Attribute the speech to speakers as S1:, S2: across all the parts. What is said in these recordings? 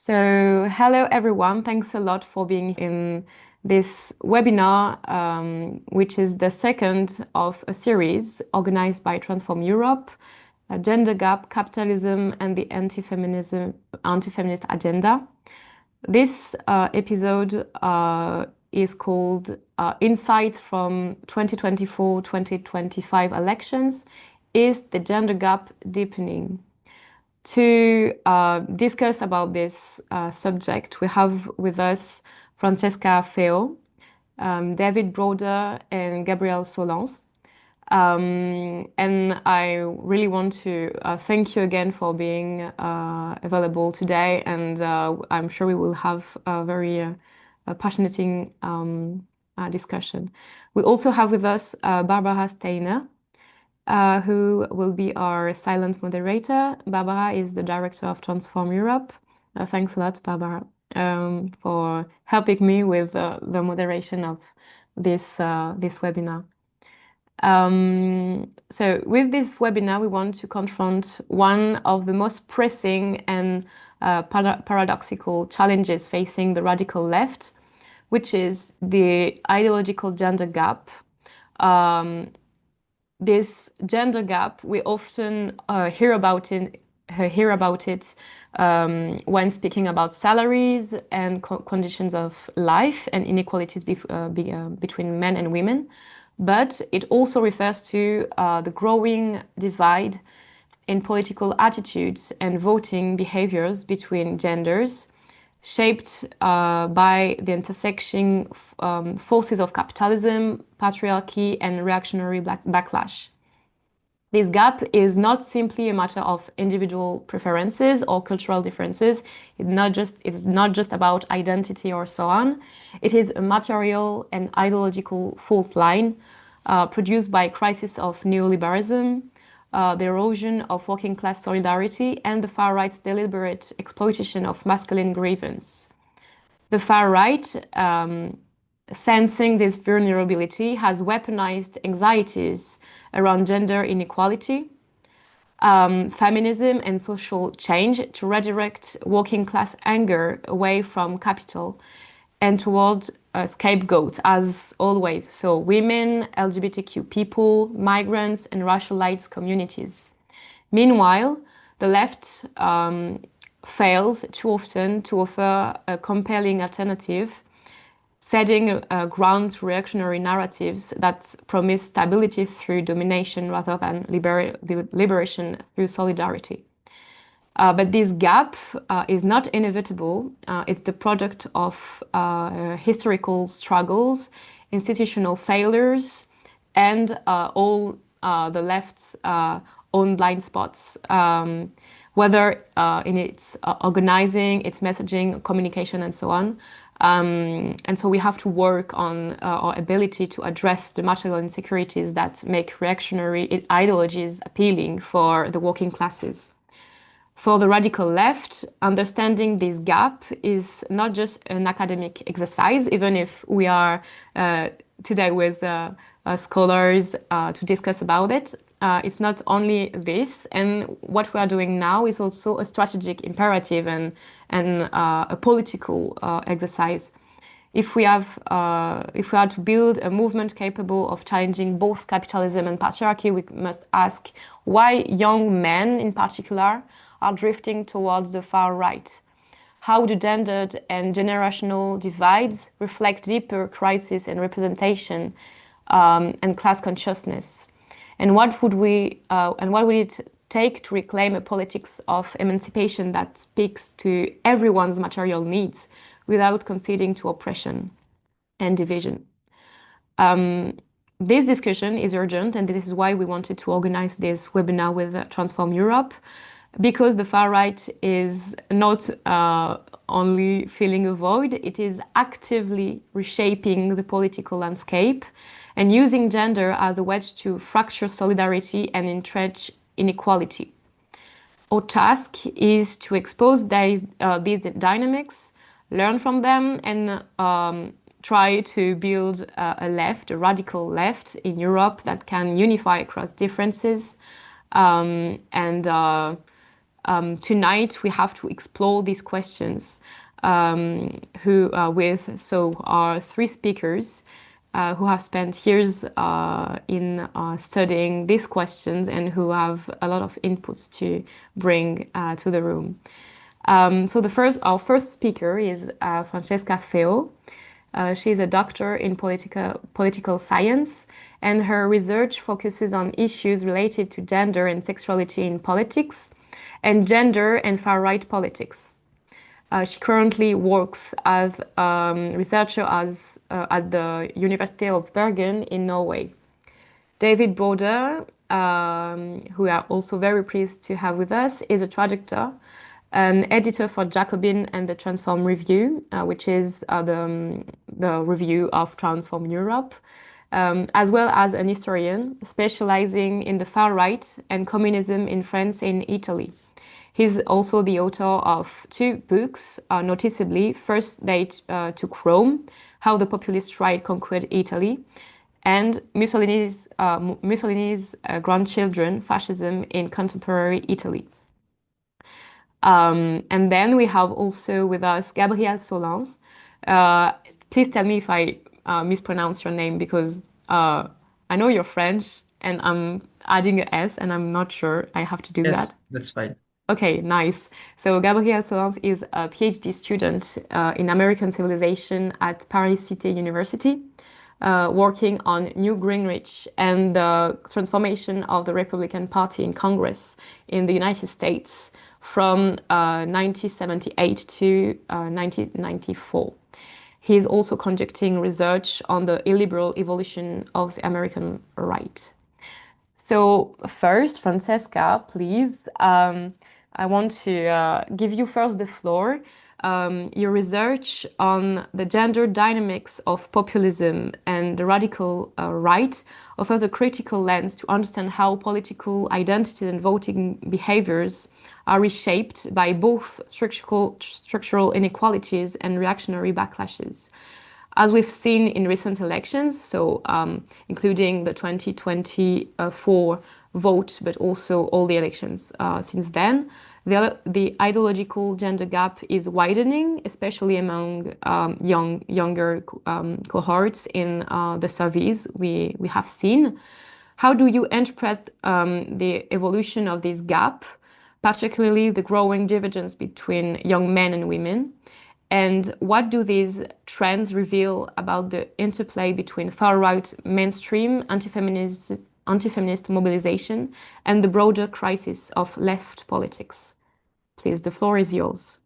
S1: So, hello everyone. Thanks a lot for being in this webinar, which is the second of a series organized by Transform Europe, Gender Gap, Capitalism, and the Anti-feminist Agenda. This episode is called Insights from 2024-2025 Elections. Is the gender gap deepening? To discuss about this subject, we have with us Francesca Feo, David Broder, and Gabrielle Solans. And I really want to thank you again for being available today, and I'm sure we will have a very passionate discussion. We also have with us Barbara Steiner, who will be our silent moderator. Barbara is the director of Transform Europe. Thanks a lot, Barbara, for helping me with the moderation of this webinar. So with this webinar, we want to confront one of the most pressing and paradoxical challenges facing the radical left, which is the ideological gender gap. This gender gap, we often hear about it when speaking about salaries and conditions of life and inequalities between men and women. But it also refers to the growing divide in political attitudes and voting behaviors between genders, shaped by the intersecting forces of capitalism, patriarchy, and reactionary backlash. This gap is not simply a matter of individual preferences or cultural differences. It's not just about identity or so on. It is a material and ideological fault line produced by a crisis of neoliberalism, the erosion of working class solidarity, and the far right's deliberate exploitation of masculine grievance. The far right, sensing this vulnerability, has weaponized anxieties around gender inequality, feminism, and social change to redirect working class anger away from capital and toward scapegoats, as always. So women, LGBTQ people, migrants, and racialized communities. Meanwhile, the left fails too often to offer a compelling alternative, setting ground to reactionary narratives that promise stability through domination rather than liberation through solidarity. But this gap is not inevitable. It's the product of historical struggles, institutional failures, and all the left's own blind spots, whether in its organizing, its messaging, communication, and so on. And so we have to work on our ability to address the material insecurities that make reactionary ideologies appealing for the working classes. For the radical left, understanding this gap is not just an academic exercise, even if we are today with scholars to discuss about it. It's not only this, and what we are doing now is also a strategic imperative and a political exercise. If we are to build a movement capable of challenging both capitalism and patriarchy, we must ask why young men, in particular, are drifting towards the far right. How do gendered and generational divides reflect deeper crisis and representation and class consciousness? And what would it take to reclaim a politics of emancipation that speaks to everyone's material needs without conceding to oppression and division? This discussion is urgent, and this is why we wanted to organize this webinar with Transform Europe, because the far right is not only filling a void, it is actively reshaping the political landscape and using gender as a wedge to fracture solidarity and entrench inequality. Our task is to expose these dynamics, learn from them, and try to build a radical left in Europe that can unify across differences and tonight we have to explore these questions with our three speakers who have spent years in studying these questions and who have a lot of inputs to bring to the room. Our first speaker is Francesca Feo. She is a doctor in political science, and her research focuses on issues related to gender and sexuality in politics, and gender and far-right politics. She currently works as researcher at the University of Bergen in Norway. David Broder, who we are also very pleased to have with us, is a traductor, an editor for Jacobin and the Transform Review, which is the review of Transform Europe, as well as an historian specializing in the far right and communism in France and Italy. He's also the author of two books, noticeably First Date to Rome, How the Populist Right Conquered Italy, and Mussolini's Grandchildren, Fascism in Contemporary Italy. And then we have also with us Gabrielle Solans. Please tell me if I mispronounce your name, because I know you're French and I'm adding an S and I'm not sure I have to do
S2: Yes,
S1: that.
S2: that's fine.
S1: Okay, nice. So Gabrielle Solans is a PhD student in American civilization at Paris Cité University, working on New Greenwich and the transformation of the Republican Party in Congress in the United States from 1978 to 1994. He is also conducting research on the illiberal evolution of the American right. So first, Francesca, please, I want to give you first the floor. Your research on the gender dynamics of populism and the radical right offers a critical lens to understand how political identities and voting behaviors are reshaped by both structural inequalities and reactionary backlashes. As we've seen in recent elections, including the 2024 vote, but also all the elections since then, the ideological gender gap is widening, especially among younger cohorts in the surveys we have seen. How do you interpret the evolution of this gap, particularly the growing divergence between young men and women? And what do these trends reveal about the interplay between far-right mainstream anti-feminist mobilization and the broader crisis of left politics? Please, the floor is yours.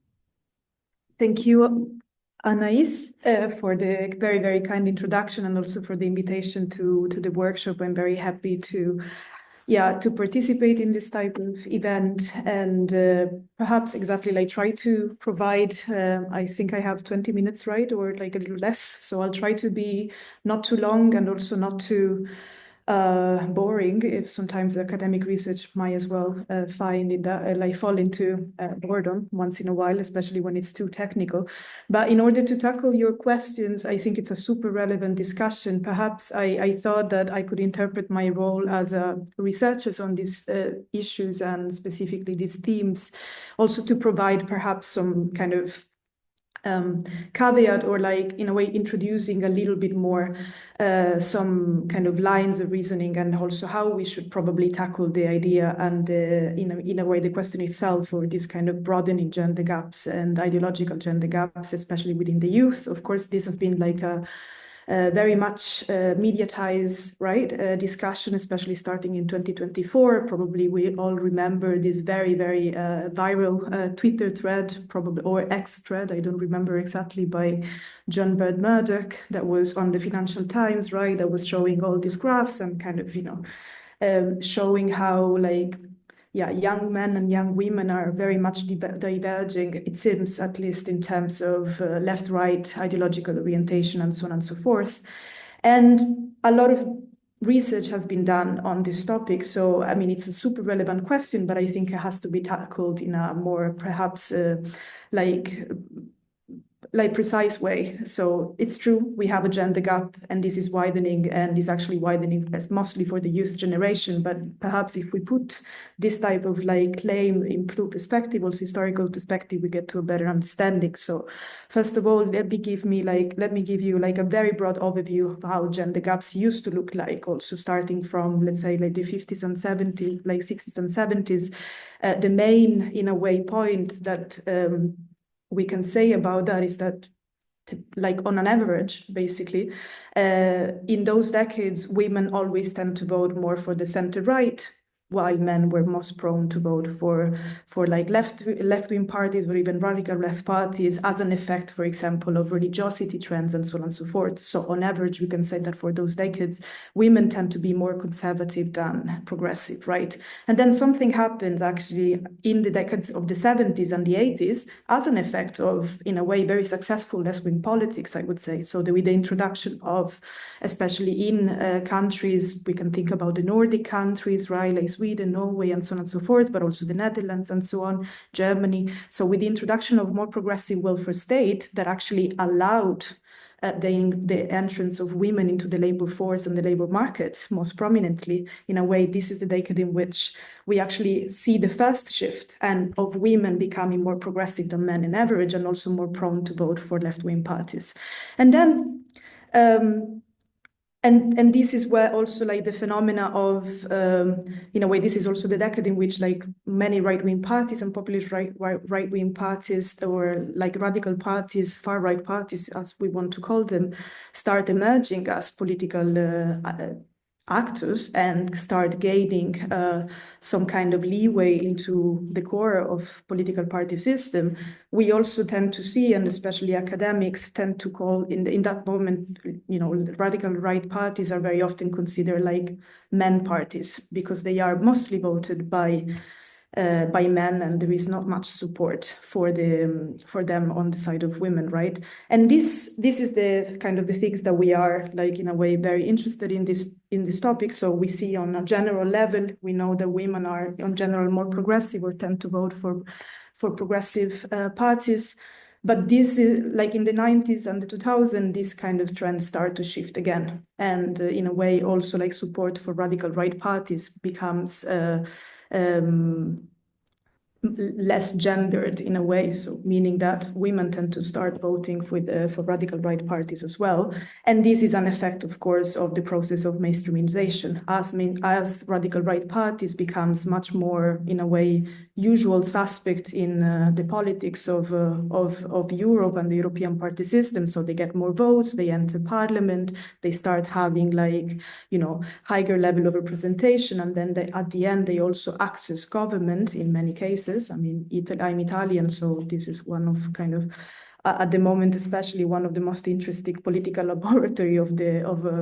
S3: Thank you, Anais, for the very, very kind introduction and also for the invitation to the workshop. I'm very happy to participate in this type of event and perhaps exactly like try to provide, I think I have 20 minutes, right? Or like a little less. So I'll try to be not too long and also not too boring, if sometimes academic research might as well find in that like fall into boredom once in a while, especially when it's too technical. But in order to tackle your questions, I think it's a super relevant discussion. Perhaps I thought that I could interpret my role as a researcher on these issues and specifically these themes, also to provide perhaps some kind of caveat or like in a way introducing a little bit more some kind of lines of reasoning and also how we should probably tackle the idea and in a way the question itself, or this kind of broadening gender gaps and ideological gender gaps, especially within the youth. Of course, this has been like a very much mediatized, right, discussion, especially starting in 2024. Probably we all remember this very, very viral Twitter thread, probably, or X thread, I don't remember exactly, by John Bird Murdoch, that was on the Financial Times, right, that was showing all these graphs and kind of, showing how like young men and young women are very much diverging, it seems, at least in terms of left-right ideological orientation and so on and so forth. And a lot of research has been done on this topic. So, I mean, it's a super relevant question, but I think it has to be tackled in a more perhaps like precise way. So it's true, we have a gender gap, and this is widening, and is actually widening as mostly for the youth generation. But perhaps if we put this type of like claim into perspective, also historical perspective, we get to a better understanding. So first of all, let me give you like a very broad overview of how gender gaps used to look like, also starting from, let's say, like the 50s and 70s, like 60s and 70s. The main, in a way, point that we can say about that is that, like on an average, basically, in those decades, women always tend to vote more for the center right, while men were most prone to vote for like left-wing parties or even radical left parties as an effect, for example, of religiosity trends and so on and so forth. So on average, we can say that for those decades, women tend to be more conservative than progressive, right? And then something happens actually in the decades of the 70s and the 80s as an effect of, in a way, very successful left-wing politics, I would say. So with the introduction of, especially in countries, we can think about the Nordic countries, right, like Sweden, Norway, and so on and so forth, but also the Netherlands and so on, Germany. So with the introduction of more progressive welfare state that actually allowed the entrance of women into the labor force and the labor market most prominently, in a way, this is the decade in which we actually see the first shift and of women becoming more progressive than men in average, and also more prone to vote for left-wing parties. And then and this is where also like the phenomena of, in a way, this is also the decade in which like many right-wing parties and populist right-wing parties, or like radical parties, far-right parties, as we want to call them, start emerging as political actors and start gaining some kind of leeway into the core of political party system. We also tend to see, and especially academics tend to call in that moment, radical right parties are very often considered like men parties, because they are mostly voted by men, and there is not much support for them on the side of women, right? And this is the kind of the things that we are, like, in a way, very interested in this topic. So we see on a general level, we know that women are in general more progressive, or tend to vote for progressive parties. But this is like in the 90s and the 2000s, this kind of trend start to shift again. And in a way, also like support for radical right parties becomes less gendered in a way, so meaning that women tend to start voting for radical right parties as well. And this is an effect, of course, of the process of mainstreamization, as radical right parties becomes much more, in a way, usual suspect in the politics of Europe and the European party system. So they get more votes, they enter parliament, they start having like, higher level of representation, and then at the end they also access government in many cases. I mean, I'm Italian, so this is one of kind of, at the moment, especially one of the most interesting political laboratory of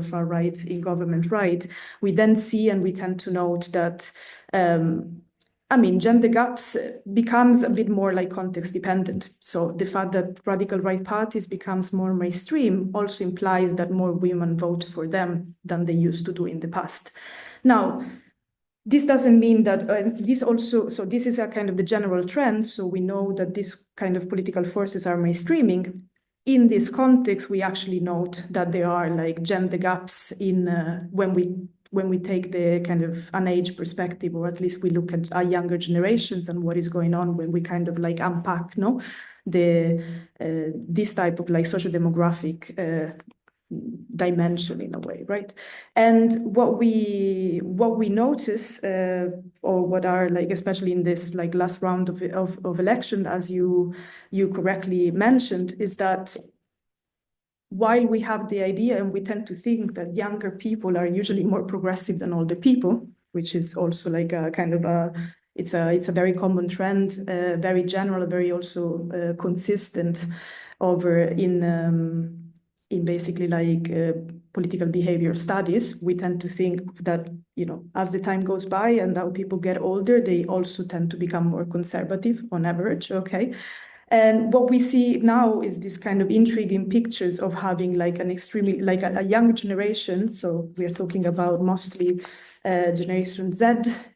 S3: far right in government right. We then see, and we tend to note that, gender gaps becomes a bit more like context dependent. So the fact that radical right parties becomes more mainstream also implies that more women vote for them than they used to do in the past. Now, this doesn't mean that so this is a kind of the general trend. So we know that these kind of political forces are mainstreaming. In this context, we actually note that there are like gender gaps in when we take the kind of an age perspective, or at least we look at our younger generations and what is going on when we kind of like unpack this type of like socio-demographic dimension in a way, right? And what we notice, or what are like, especially in this like last round of election, as you correctly mentioned, is that while we have the idea, and we tend to think that younger people are usually more progressive than older people, which is also like a kind of it's a very common trend, very general, very also consistent over in basically like political behavior studies. We tend to think that, as the time goes by and now people get older, they also tend to become more conservative on average, okay? And what we see now is this kind of intriguing pictures of having like an extremely, like a young generation. So we are talking about mostly Generation Z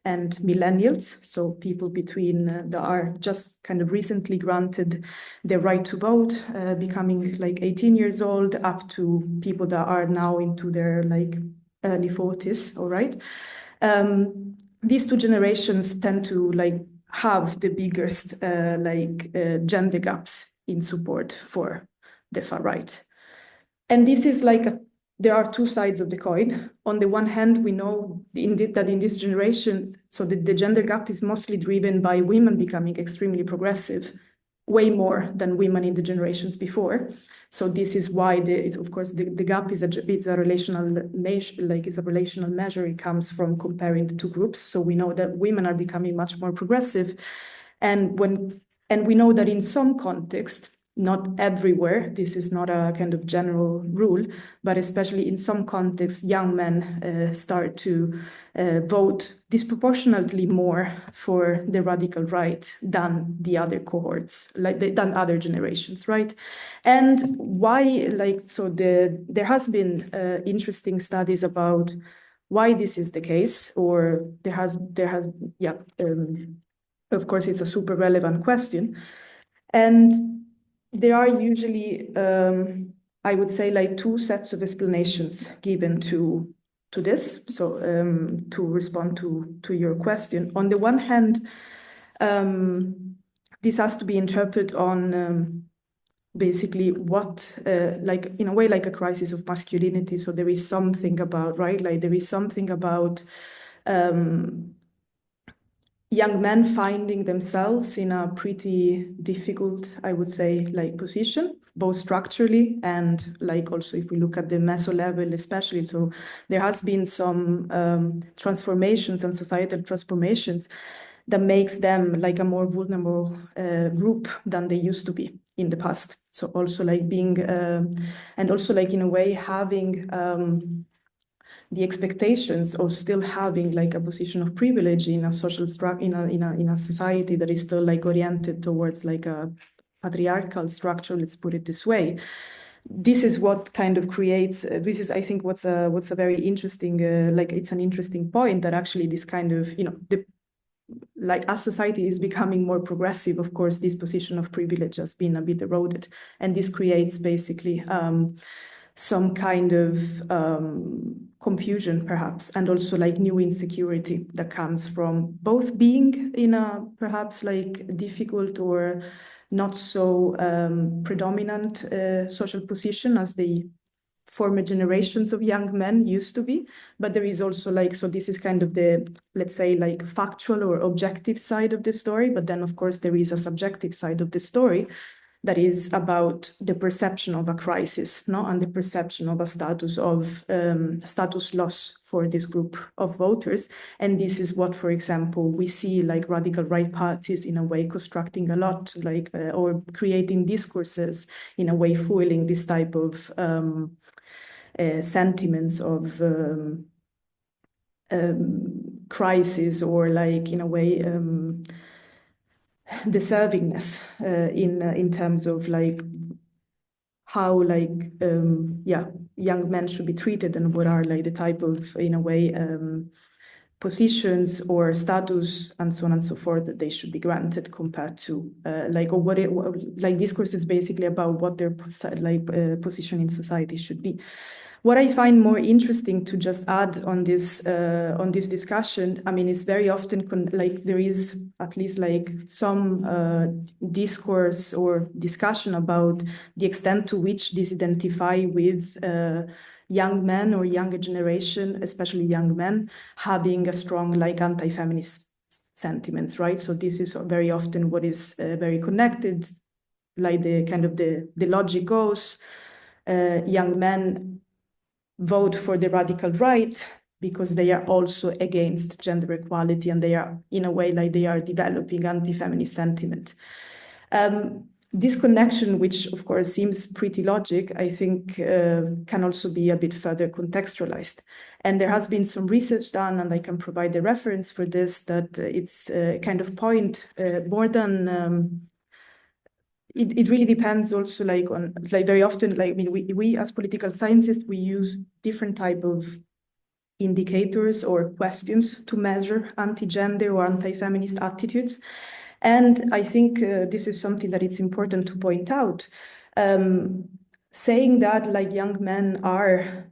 S3: and millennials. So people between that are just kind of recently granted the right to vote, becoming like 18 years old, up to people that are now into their like early 40s, all right? These two generations tend to like have the biggest gender gaps in support for the far right. And this is like there are two sides of the coin. On the one hand, we know that in this generation, so the gender gap is mostly driven by women becoming extremely progressive, way more than women in the generations before. So this is why, of course, the gap is a relational measure. It comes from comparing the two groups. So we know that women are becoming much more progressive, and we know that in some context, not everywhere, this is not a kind of general rule, but especially in some contexts, young men start to vote disproportionately more for the radical right than the other cohorts, than other generations, right? And why, there has been interesting studies about why this is the case, or of course, it's a super relevant question. And there are usually, I would say, like two sets of explanations given to this. So to respond to your question, on the one hand, this has to be interpreted on basically what, like in a way, like a crisis of masculinity. So there is something about, right? Like there is something about young men finding themselves in a pretty difficult, I would say, like position, both structurally and like also if we look at the meso level especially. So there has been some transformations and societal transformations that makes them like a more vulnerable group than they used to be in the past. So also like being, and also like in a way having the expectations of still having like a position of privilege in a social structure, in a society that is still like oriented towards like a patriarchal structure, let's put it this way. This is what kind of creates, this is, I think, what's a very interesting, like it's an interesting point that actually this kind of, like as society is becoming more progressive, of course, this position of privilege has been a bit eroded. And this creates basically some kind of confusion, perhaps, and also like new insecurity that comes from both being in a perhaps like difficult or not so predominant social position as the former generations of young men used to be, but there is also like, so this is kind of the, let's say, like factual or objective side of the story, but then of course there is a subjective side of the story that is about the perception of a crisis, no, and the perception of a status loss for this group of voters. And this is what, for example, we see like radical right parties in a way constructing a lot, like or creating discourses in a way fueling this type of sentiments of crisis, or like in a way deservingness in terms of like how like young men should be treated, and what are like the type of, in a way, positions or status and so on and so forth that they should be granted compared to like, or what it, like discourse is basically about what their position in society should be. What I find more interesting to just add on this discussion, I mean, it's very often like there is at least like some discourse or discussion about the extent to which this identify with young men or younger generation, especially young men, having a strong like anti-feminist sentiments, right? So this is very often what is very connected, like the kind of the logic goes, young men vote for the radical right because they are also against gender equality, and they are, in a way, like they are developing anti-feminist sentiment. This connection, which of course seems pretty logic, I think can also be a bit further contextualized. And there has been some research done, and I can provide the reference for this, that it's kind of point more than it really depends also like on like very often like I mean we as political scientists we use different type of indicators or questions to measure anti-gender or anti-feminist attitudes. And I think this is something that it's important to point out. Saying that like young men are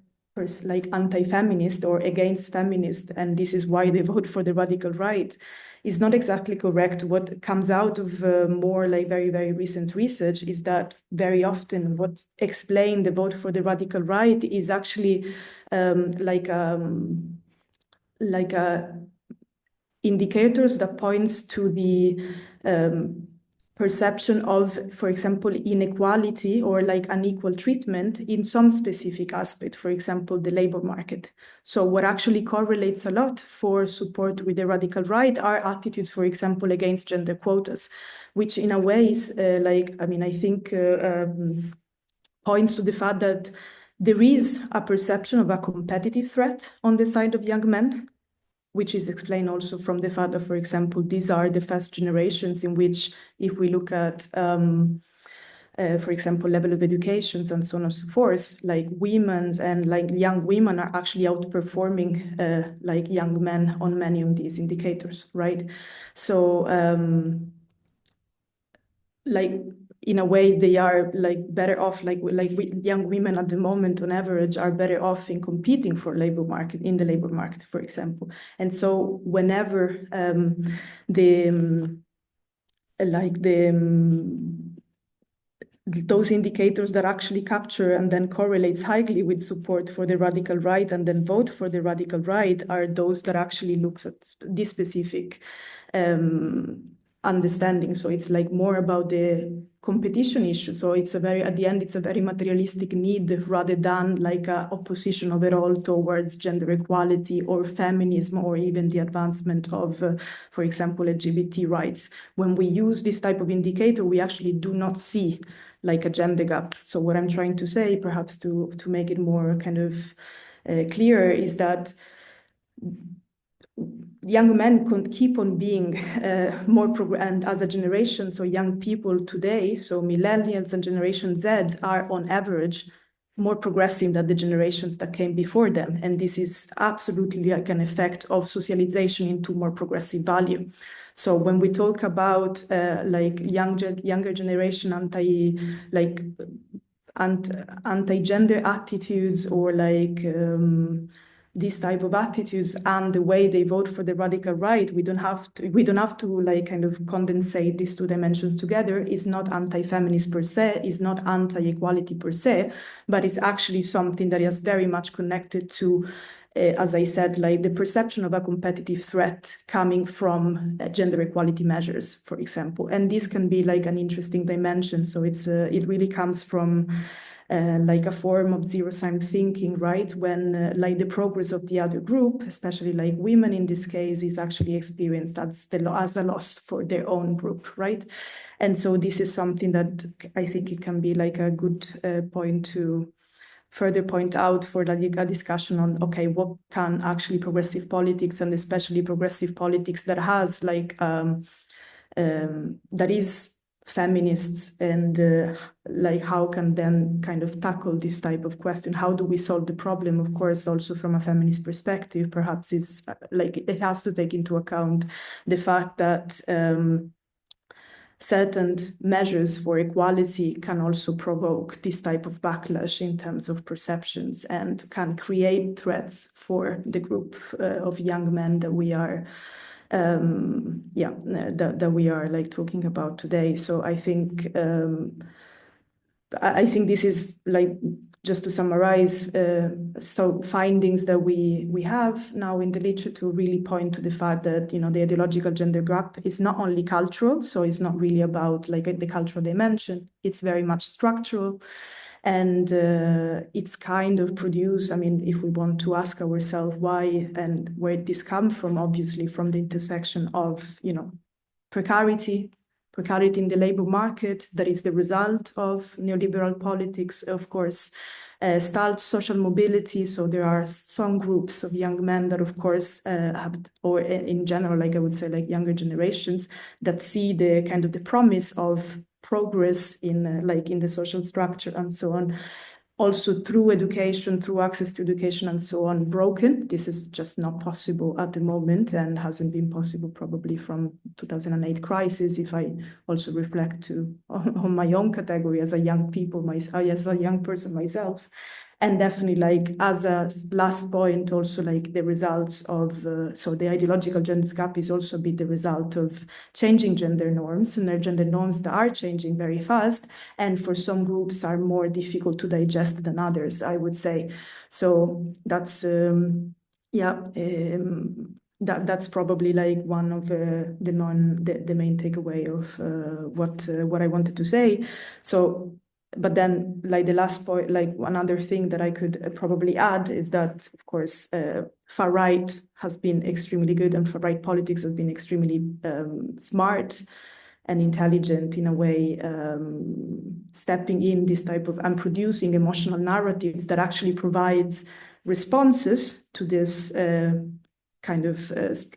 S3: like anti-feminist or against feminist, and this is why they vote for the radical right, is not exactly correct. What comes out of more like very, very recent research is that very often what explains the vote for the radical right is actually like indicators that points to the perception of, for example, inequality or like unequal treatment in some specific aspect, for example, the labor market. So what actually correlates a lot for support with the radical right are attitudes, for example, against gender quotas, which in a way is like, I mean, I think points to the fact that there is a perception of a competitive threat on the side of young men, which is explained also from the fact that, for example, these are the first generations in which, if we look at, for example, level of educations and so on and so forth, like women and like young women are actually outperforming like young men on many of these indicators, right? So, like in a way they are like better off, like young women at the moment on average are better off in competing for labor market in the labor market, for example. And so whenever those indicators that actually capture and then correlates highly with support for the radical right and then vote for the radical right are those that actually looks at this specific understanding. So it's like more about the competition issue. So it's a very, at the end, it's a very materialistic need rather than like a opposition overall towards gender equality or feminism or even the advancement of, for example, LGBT rights. When we use this type of indicator, we actually do not see like a gender gap. So what I'm trying to say, perhaps to make it more kind of clear, is that young men can keep on being more and as a generation, so young people today, so millennials and Generation Z are on average more progressive than the generations that came before them. And this is absolutely like an effect of socialization into more progressive value. So when we talk about like younger generation anti-gender attitudes or like these type of attitudes and the way they vote for the radical right, we don't have to like kind of condensate these two dimensions together. It's not anti-feminist per se, it's not anti-equality per se, but it's actually something that is very much connected to as I said, like the perception of a competitive threat coming from gender equality measures, for example. And this can be like an interesting dimension. So it really comes from like a form of zero-sum thinking, right? When like the progress of the other group, especially like women in this case, is actually experienced as a loss for their own group, right? And so this is something that I think it can be like a good point to further point out for a discussion on, okay, what can actually progressive politics, and especially progressive politics that has like, that is feminists, and like how can then kind of tackle this type of question? How do we solve the problem? Of course, also from a feminist perspective, perhaps it's like it has to take into account the fact that certain measures for equality can also provoke this type of backlash in terms of perceptions and can create threats for the group of young men that we are that we are like talking about today. So I think this is like, just to summarize, so findings that we have now in the literature really point to the fact that, you know, the ideological gender gap is not only cultural, so it's not really about like the cultural dimension, it's very much structural. And it's kind of produced, I mean, if we want to ask ourselves why and where this comes from, obviously from the intersection of, you know, precarity in the labor market that is the result of neoliberal politics, of course, stalled social mobility. So there are some groups of young men that, of course, have, or in general, like I would say, like younger generations that see the kind of the promise of progress in like in the social structure and so on, also through education, through access to education and so on, broken. This is just not possible at the moment and hasn't been possible probably from 2008 crisis. If I also reflect on my own category as a young as a young person myself. And definitely, like, as a last point, also like the results of, so the ideological gender gap is also a bit the result of changing gender norms, and their gender norms that are changing very fast, and for some groups are more difficult to digest than others, I would say. So that's, that's probably like one of the main takeaway of what I wanted to say. So, but then, like the last point, like one other thing that I could probably add is that, of course, far right has been extremely good, and far right politics has been extremely smart and intelligent in a way, stepping in this type of and producing emotional narratives that actually provides responses to this kind of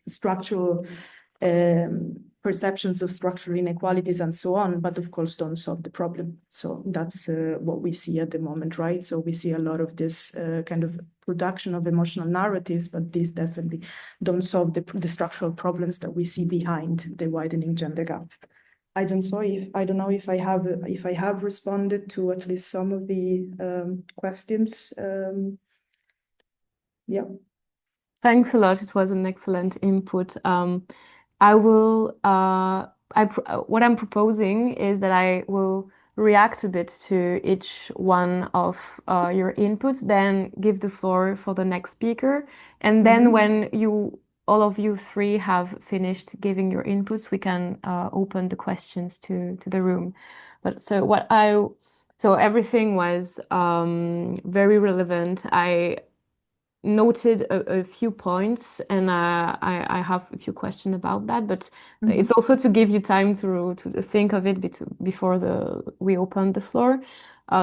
S3: structural perceptions of structural inequalities and so on, but of course don't solve the problem. So that's what we see at the moment, right? So we see a lot of this kind of production of emotional narratives, but these definitely don't solve the structural problems that we see behind the widening gender gap. I don't know if I have responded to at least some of the questions. Yeah.
S1: Thanks a lot. It was an excellent input. I will, what I'm proposing is that I will react a bit to each one of your inputs, then give the floor for the next speaker. And then when all of you three have finished giving your inputs, we can open the questions to the room. But so everything was very relevant. I noted a few points, and I have a few questions about that, but it's also to give you time to think of it before we open the floor.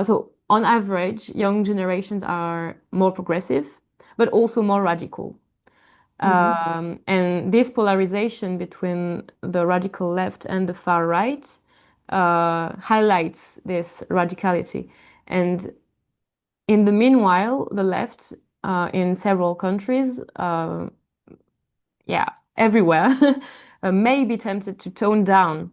S1: So on average, young generations are more progressive, but also more radical. And this polarization between the radical left and the far right highlights this radicality. And in the meanwhile, the left in several countries, everywhere, may be tempted to tone down,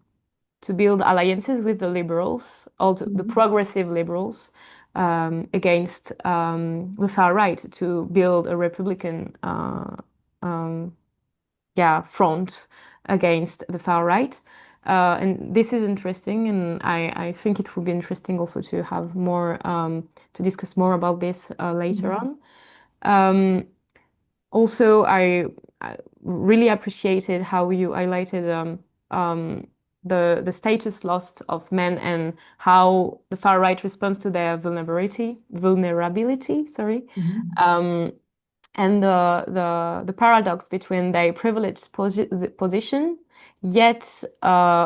S1: to build alliances with the liberals, or the progressive liberals, against the far right, to build a Republican front against the far right. And this is interesting, and I think it would be interesting also to have more, to discuss more about this later on. Also, I really appreciated how you highlighted the status lost of men and how the far right responds to their vulnerability, sorry. And the paradox between their privileged position, yet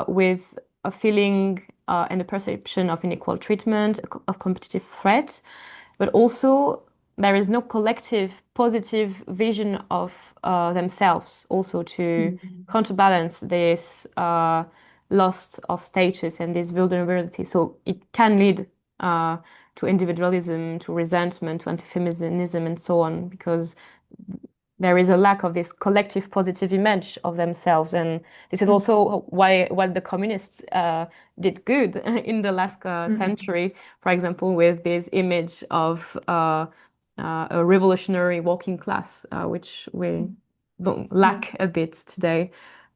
S1: with a feeling and a perception of unequal treatment, of competitive threat, but also there is no collective positive vision of themselves also to counterbalance this loss of status and this vulnerability. So it can lead to individualism, to resentment, to anti-feminism, and so on, because there is a lack of this collective positive image of themselves. And this is also why what the communists did good in the last century, for example, with this image of a revolutionary working class, which we don't lack a bit today.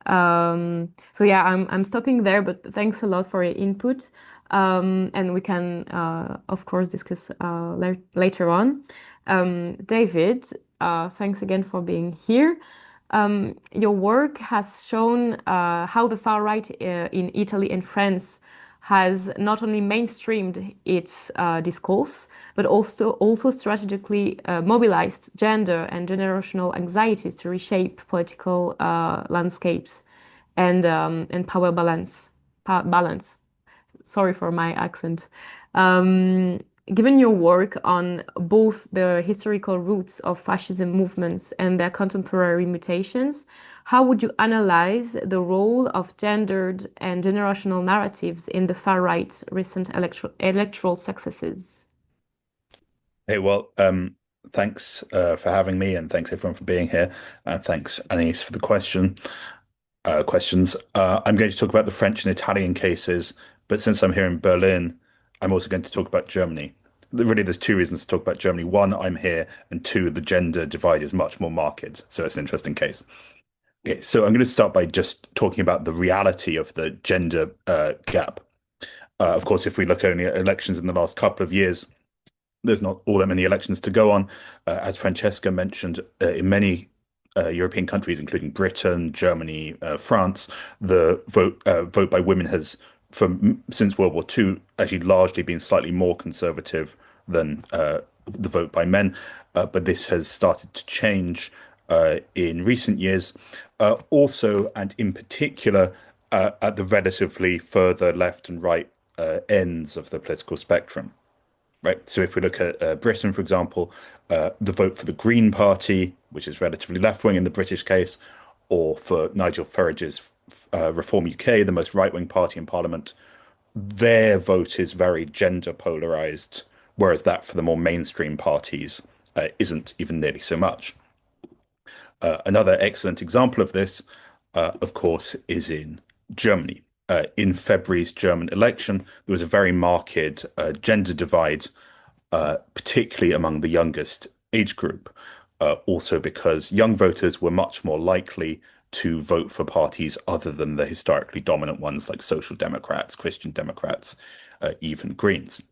S1: So yeah, I'm stopping there, but thanks a lot for your input. And we can, of course, discuss later on. David, thanks again for being here. Your work has shown how the far right in Italy and France has not only mainstreamed its discourse, but also strategically mobilized gender and generational anxieties to reshape political landscapes and power balance. Sorry for my accent. given your work on both the historical roots of fascism movements and their contemporary mutations, how would you analyze the role of gendered and generational narratives in the far right's recent electoral successes?
S2: Hey, well, thanks for having me, and thanks everyone for being here, and thanks Anais for the questions. I'm going to talk about the French and Italian cases, but since I'm here in Berlin, I'm also going to talk about Germany. Really, there's two reasons to talk about Germany. One, I'm here, and two, the gender divide is much more marked, so it's an interesting case. Okay, so I'm going to start by just talking about the reality of the gender gap. Of course, if we look only at elections in the last couple of years, there's not all that many elections to go on. As Francesca mentioned, in many European countries, including Britain, Germany, France, the vote by women has, from since World War II, actually largely been slightly more conservative than the vote by men. But this has started to change in recent years. Also, and in particular, at the relatively further left and right ends of the political spectrum. Right. So if we look at Britain, for example, the vote for the Green Party, which is relatively left-wing in the British case, or for Nigel Farage's Reform UK, the most right-wing party in Parliament, their vote is very gender polarized, whereas that for the more mainstream parties isn't even nearly so much. Another excellent example of this, of course, is in Germany. In February's German election, there was a very marked gender divide, particularly among the youngest age group. Also, because young voters were much more likely to vote for parties other than the historically dominant ones like Social Democrats, Christian Democrats, even Greens.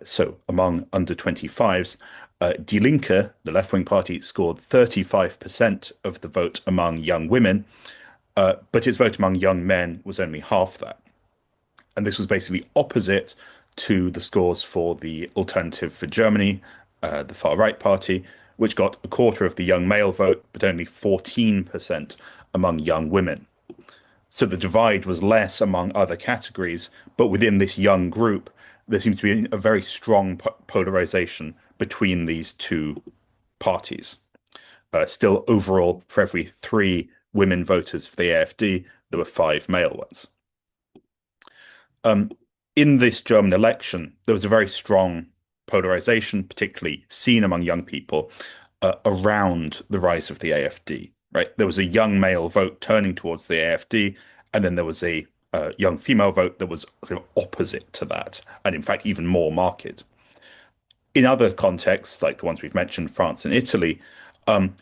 S2: So among under 25s, Die Linke, the left-wing party, scored 35% of the vote among young women, but its vote among young men was only half that. And this was basically opposite to the scores for the Alternative for Germany, the far right party, which got a quarter of the young male vote, but only 14% among young women. So the divide was less among other categories, but within this young group, there seems to be a very strong polarization between these two parties. Still, overall, for every 3 women voters for the AfD, there were 5 male ones. In this German election, there was a very strong polarization, particularly seen among young people, around the rise of the AfD. Right, there was a young male vote turning towards the AfD, and then there was a young female vote that was kind of opposite to that, and in fact even more marked. In other contexts, like the ones we've mentioned, France and Italy,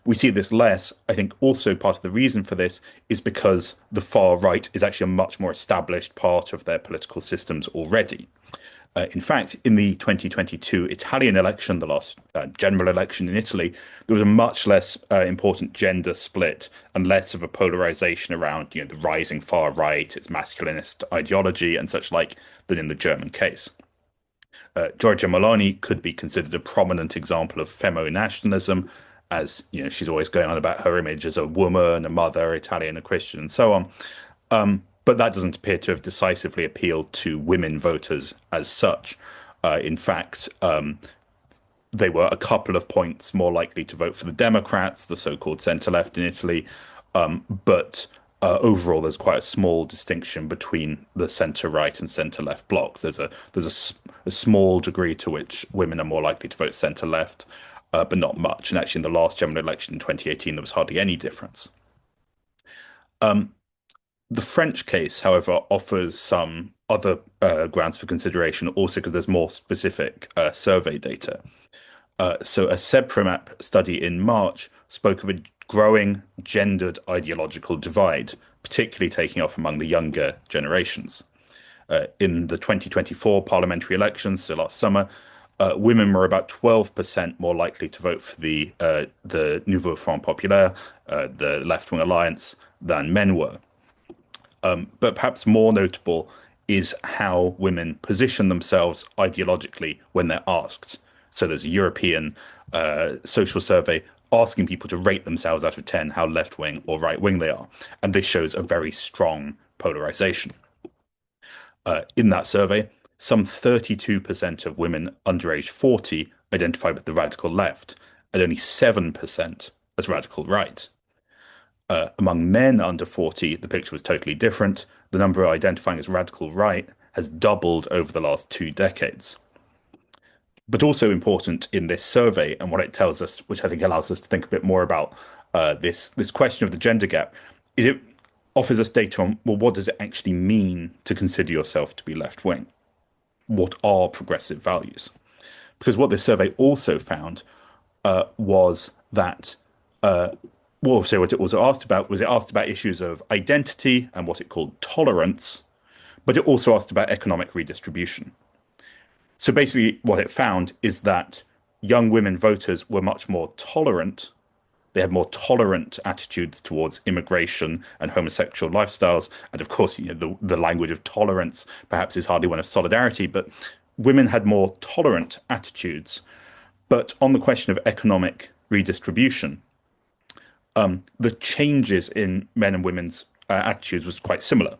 S2: we see this less. I think also part of the reason for this is because the far right is actually a much more established part of their political systems already. In fact, in the 2022 Italian election, the last general election in Italy, there was a much less important gender split and less of a polarization around, the rising far right, its masculinist ideology and such like, than in the German case. Giorgia Meloni could be considered a prominent example of femo-nationalism, as she's always going on about her image as a woman, a mother, Italian, a Christian, and so on. But that doesn't appear to have decisively appealed to women voters as such. In fact, they were a couple of points more likely to vote for the Democrats, the so-called centre-left in Italy. But overall, there's quite a small distinction between the centre-right and centre-left blocs. There's a small degree to which women are more likely to vote centre-left, but not much. And actually, in the last general election in 2018, there was hardly any difference. The French case, however, offers some other grounds for consideration, also because there's more specific survey data. So a CEPRIMAP study in March spoke of a growing gendered ideological divide, particularly taking off among the younger generations. In the 2024 parliamentary elections, so last summer, women were about 12% more likely to vote for the Nouveau Front Populaire, the left-wing alliance, than men were. But perhaps more notable is how women position themselves ideologically when they're asked. So there's a European social survey asking people to rate themselves out of 10 how left-wing or right-wing they are. And this shows a very strong polarization. In that survey, some 32% of women under age 40 identify with the radical left, and only 7% as radical right. Among men under 40, the picture was totally different. The number identifying as radical right has doubled over the last 2 decades. But also important in this survey, and what it tells us, which I think allows us to think a bit more about this question of the gender gap, is it offers us data on, well, what does it actually mean to consider yourself to be left wing? What are progressive values? Because what this survey also found was that, well, so what it also asked about was it asked about issues of identity and what it called tolerance, but it also asked about economic redistribution. So basically, what it found is that young women voters were much more tolerant. They had more tolerant attitudes towards immigration and homosexual lifestyles. And of course, the language of tolerance perhaps is hardly one of solidarity, but women had more tolerant attitudes. But on the question of economic redistribution, the changes in men and women's attitudes was quite similar.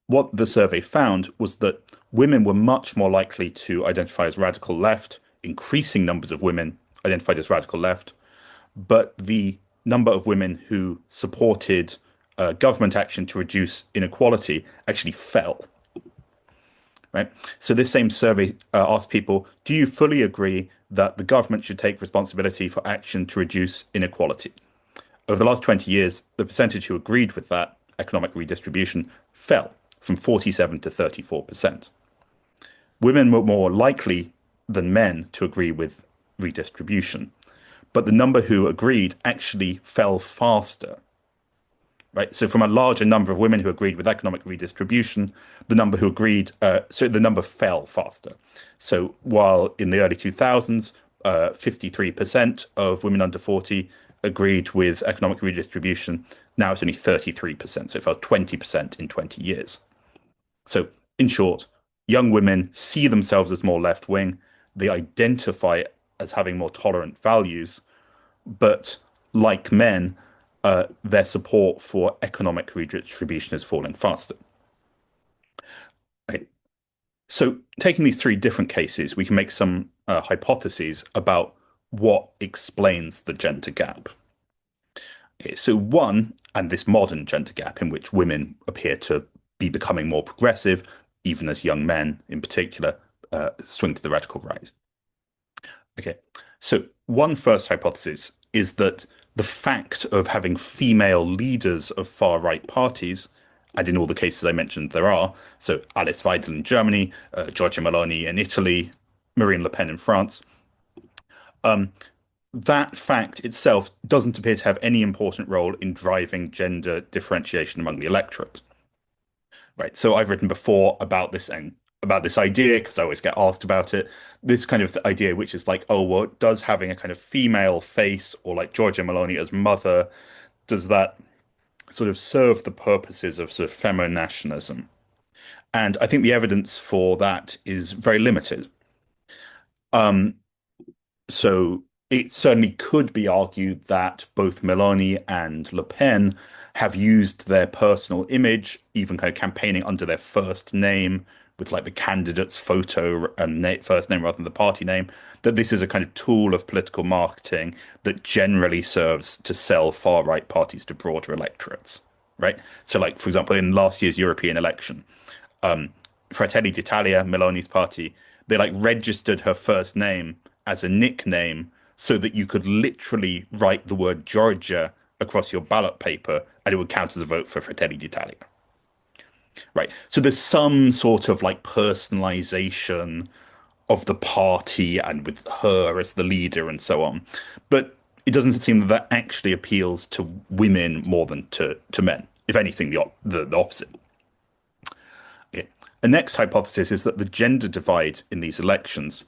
S2: What the survey found was that women were much more likely to identify as radical left, increasing numbers of women identified as radical left, but the number of women who supported government action to reduce inequality actually fell. Right. So this same survey asked people, do you fully agree that the government should take responsibility for action to reduce inequality? Over the last 20 years, the percentage who agreed with that economic redistribution fell from 47 to 34%. Women were more likely than men to agree with redistribution, but the number who agreed actually fell faster. Right. So from a larger number of women who agreed with economic redistribution, the number who agreed, so the number fell faster. So while in the early 2000s, 53% of women under 40 agreed with economic redistribution, now it's only 33%. So it fell 20% in 20 years. So in short, young women see themselves as more left wing. They identify as having more tolerant values, but like men, their support for economic redistribution is falling faster. Okay. So taking these three different cases, we can make some hypotheses about what explains the gender gap. Okay, so one, and this modern gender gap in which women appear to be becoming more progressive, even as young men in particular swing to the radical right. Okay, so one first hypothesis is that the fact of having female leaders of far-right parties, and in all the cases I mentioned there are, so Alice Weidel in Germany, Giorgia Meloni in Italy, Marine Le Pen in France, that fact itself doesn't appear to have any important role in driving gender differentiation among the electorate. Right, so I've written before about this and about this idea, because I always get asked about it, this kind of idea, which is like, oh, well, does having a kind of female face or like Giorgia Meloni as mother, does that sort of serve the purposes of sort of feminationism? And I think the evidence for that is very limited. So it certainly could be argued that both Meloni and Le Pen have used their personal image, even kind of campaigning under their first name, with like the candidate's photo and first name rather than the party name, that this is a kind of tool of political marketing that generally serves to sell far-right parties to broader electorates, right? So like, for example, in last year's European election, Fratelli d'Italia, Meloni's party, they like registered her first name as a nickname so that you could literally write the word Georgia across your ballot paper and it would count as a vote for Fratelli d'Italia. Right. So there's some sort of like personalization of the party and with her as the leader and so on. But it doesn't seem that that actually appeals to women more than to men. If anything, the opposite. Okay. A next hypothesis is that the gender divide in these elections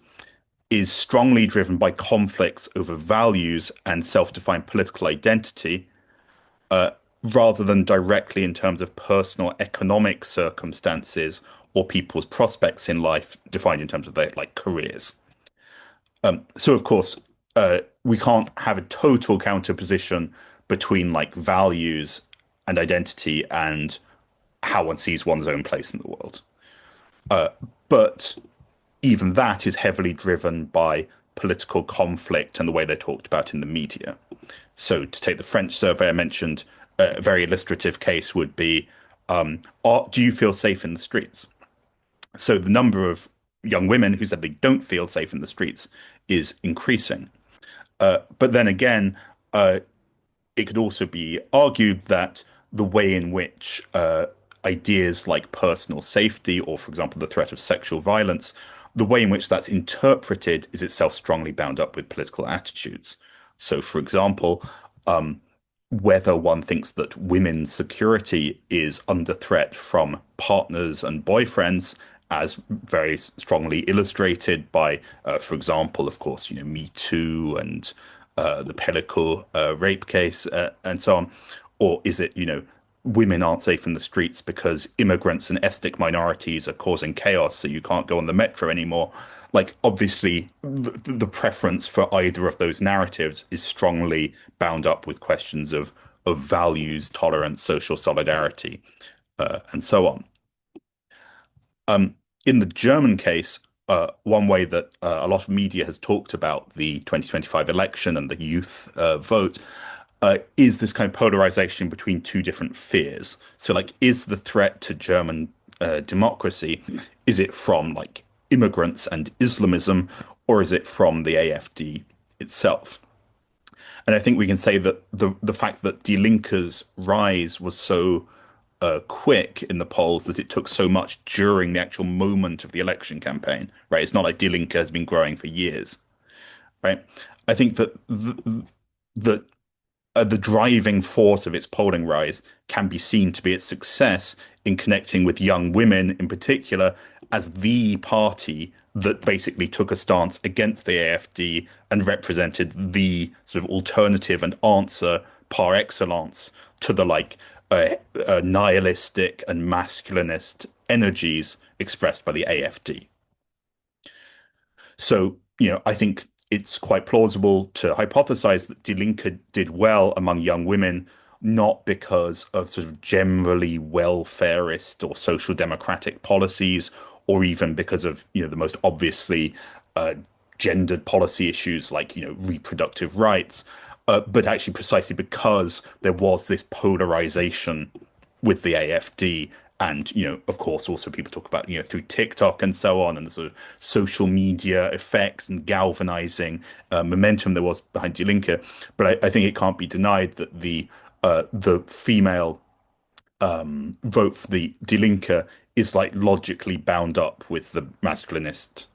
S2: is strongly driven by conflicts over values and self-defined political identity, rather than directly in terms of personal economic circumstances or people's prospects in life defined in terms of their like careers. So of course, we can't have a total counterposition between like values and identity and how one sees one's own place in the world. But even that is heavily driven by political conflict and the way they're talked about in the media. So to take the French survey I mentioned, a very illustrative case would be, do you feel safe in the streets? So the number of young women who said they don't feel safe in the streets is increasing. But then again, it could also be argued that the way in which ideas like personal safety, or for example, the threat of sexual violence, the way in which that's interpreted is itself strongly bound up with political attitudes. So, for example, whether one thinks that women's security is under threat from partners and boyfriends, as very strongly illustrated by, for example, of course, Me Too and the Pellico rape case and so on, or is it, women aren't safe in the streets because immigrants and ethnic minorities are causing chaos, so you can't go on the metro anymore. Like, obviously, the preference for either of those narratives is strongly bound up with questions of values, tolerance, social solidarity, and so on. In the German case, one way that a lot of media has talked about the 2025 election and the youth vote is this kind of polarization between two different fears. So, like, is the threat to German democracy, is it from like immigrants and Islamism, or is it from the AfD itself? And I think we can say that the fact that Die Linke's rise was so quick in the polls, that it took so much during the actual moment of the election campaign, right? It's not like Die Linke has been growing for years, right? I think that the driving force of its polling rise can be seen to be its success in connecting with young women in particular as the party that basically took a stance against the AfD and represented the sort of alternative and answer par excellence to the nihilistic and masculinist energies expressed by the AfD. So, I think it's quite plausible to hypothesize that Die Linke did well among young women, not because of sort of generally welfarist or social democratic policies, or even because of, the most obviously gendered policy issues like, reproductive rights, but actually precisely because there was this polarization with the AfD. And, of course, also people talk about, through TikTok and so on, and the sort of social media effect and galvanizing momentum there was behind Die Linke. But I think it can't be denied that the female vote for the Die Linke is like logically bound up with the masculinist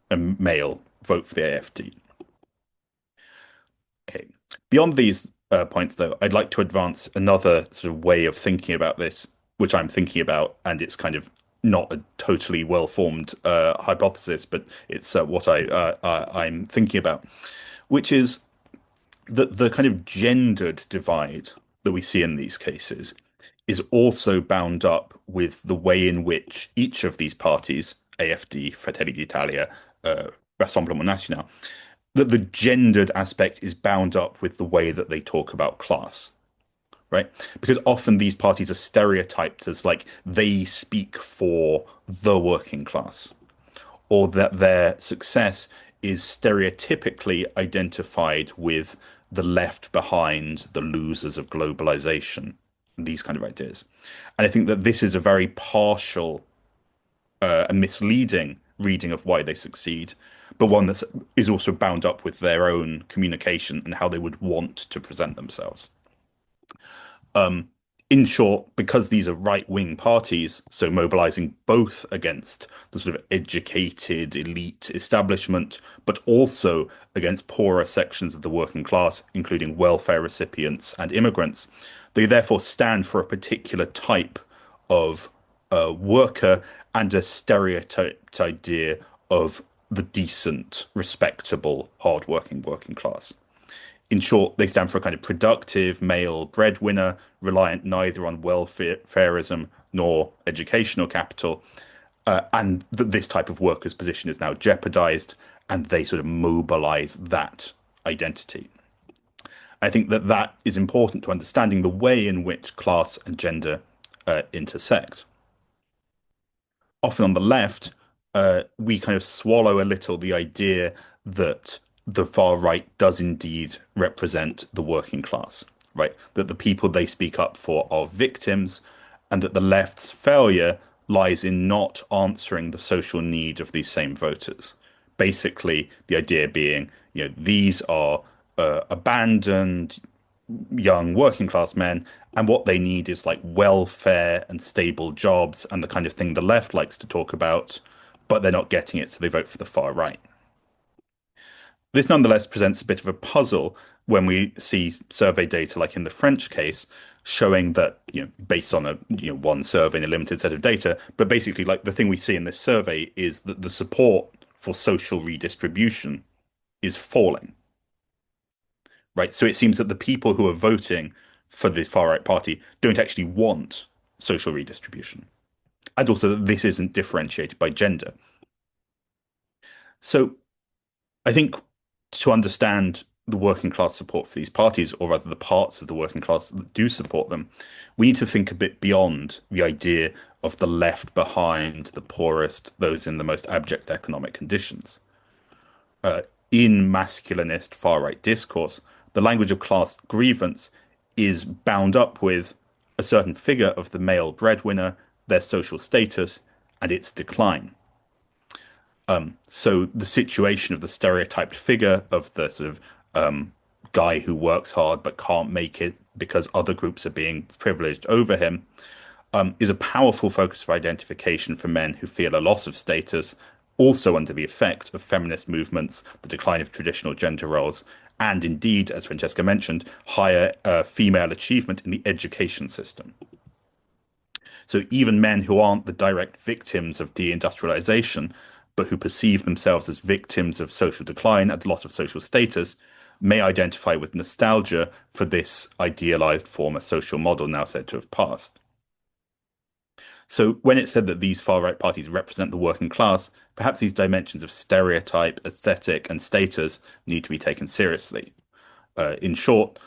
S2: and male vote for the AfD. Okay. Beyond these points, though, I'd like to advance another sort of way of thinking about this, which I'm thinking about, and it's kind of not a totally well-formed hypothesis, but it's what I'm thinking about, which is that the kind of gendered divide that we see in these cases is also bound up with the way in which each of these parties, AfD, Fratelli d'Italia, Rassemblement National, that the gendered aspect is bound up with the way that they talk about class, right? Because often these parties are stereotyped as like they speak for the working class, or that their success is stereotypically identified with the left behind, the losers of globalization, these kind of ideas. And I think that this is a very partial and misleading reading of why they succeed, but one that is also bound up with their own communication and how they would want to present themselves. In short, because these are right-wing parties, so mobilizing both against the sort of educated elite establishment, but also against poorer sections of the working class, including welfare recipients and immigrants, they therefore stand for a particular type of worker and a stereotyped idea of the decent, respectable, hardworking working class. In short, they stand for a kind of productive male breadwinner, reliant neither on welfarism nor educational capital, and that this type of workers' position is now jeopardized, and they sort of mobilize that identity. I think that that is important to understanding the way in which class and gender intersect. often on the left, we kind of swallow a little the idea that the far right does indeed represent the working class, right? That the people they speak up for are victims, and that the left's failure lies in not answering the social need of these same voters. Basically, the idea being, these are abandoned young working class men, and what they need is like welfare and stable jobs and the kind of thing the left likes to talk about, but they're not getting it, so they vote for the far right. This nonetheless presents a bit of a puzzle when we see survey data, like in the French case, showing that, based on a one survey and a limited set of data, but basically, like the thing we see in this survey is that the support for social redistribution is falling, right? So it seems that the people who are voting for the far right party don't actually want social redistribution, and also that this isn't differentiated by gender. So I think to understand the working class support for these parties, or rather the parts of the working class that do support them, we need to think a bit beyond the idea of the left behind the poorest, those in the most abject economic conditions. In masculinist far right discourse, the language of class grievance is bound up with a certain figure of the male breadwinner, their social status, and its decline. So the situation of the stereotyped figure of the sort of guy who works hard but can't make it because other groups are being privileged over him is a powerful focus for identification for men who feel a loss of status, also under the effect of feminist movements, the decline of traditional gender roles, and indeed, as Francesca mentioned, higher female achievement in the education system. So even men who aren't the direct victims of deindustrialization, but who perceive themselves as victims of social decline and loss of social status, may identify with nostalgia for this idealized former social model now said to have passed. So when it's said that these far-right parties represent the working class, perhaps these dimensions of stereotype, aesthetic, and status need to be taken seriously. In short,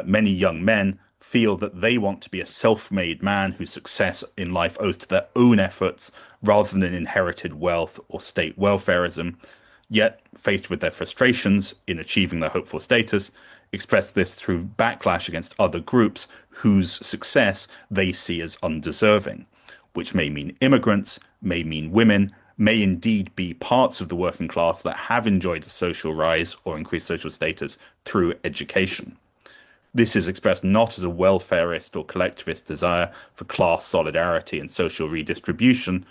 S2: many young men feel that they want to be a self-made man whose success in life owes to their own efforts rather than inherited wealth or state welfarism, yet faced with their frustrations in achieving their hoped for status, express this through backlash against other groups whose success they see as undeserving, which may mean immigrants, may mean women, may indeed be parts of the working class that have enjoyed a social rise or increased social status through education. This is expressed not as a welfarist or collectivist desire for class solidarity and social redistribution,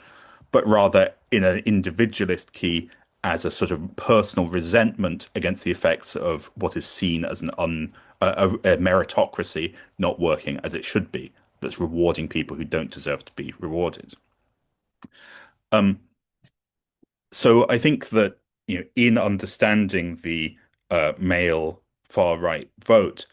S2: but rather in an individualist key as a sort of personal resentment against the effects of what is seen as a meritocracy not working as it should be, that's rewarding people who don't deserve to be rewarded. So I think that in understanding the male far right vote,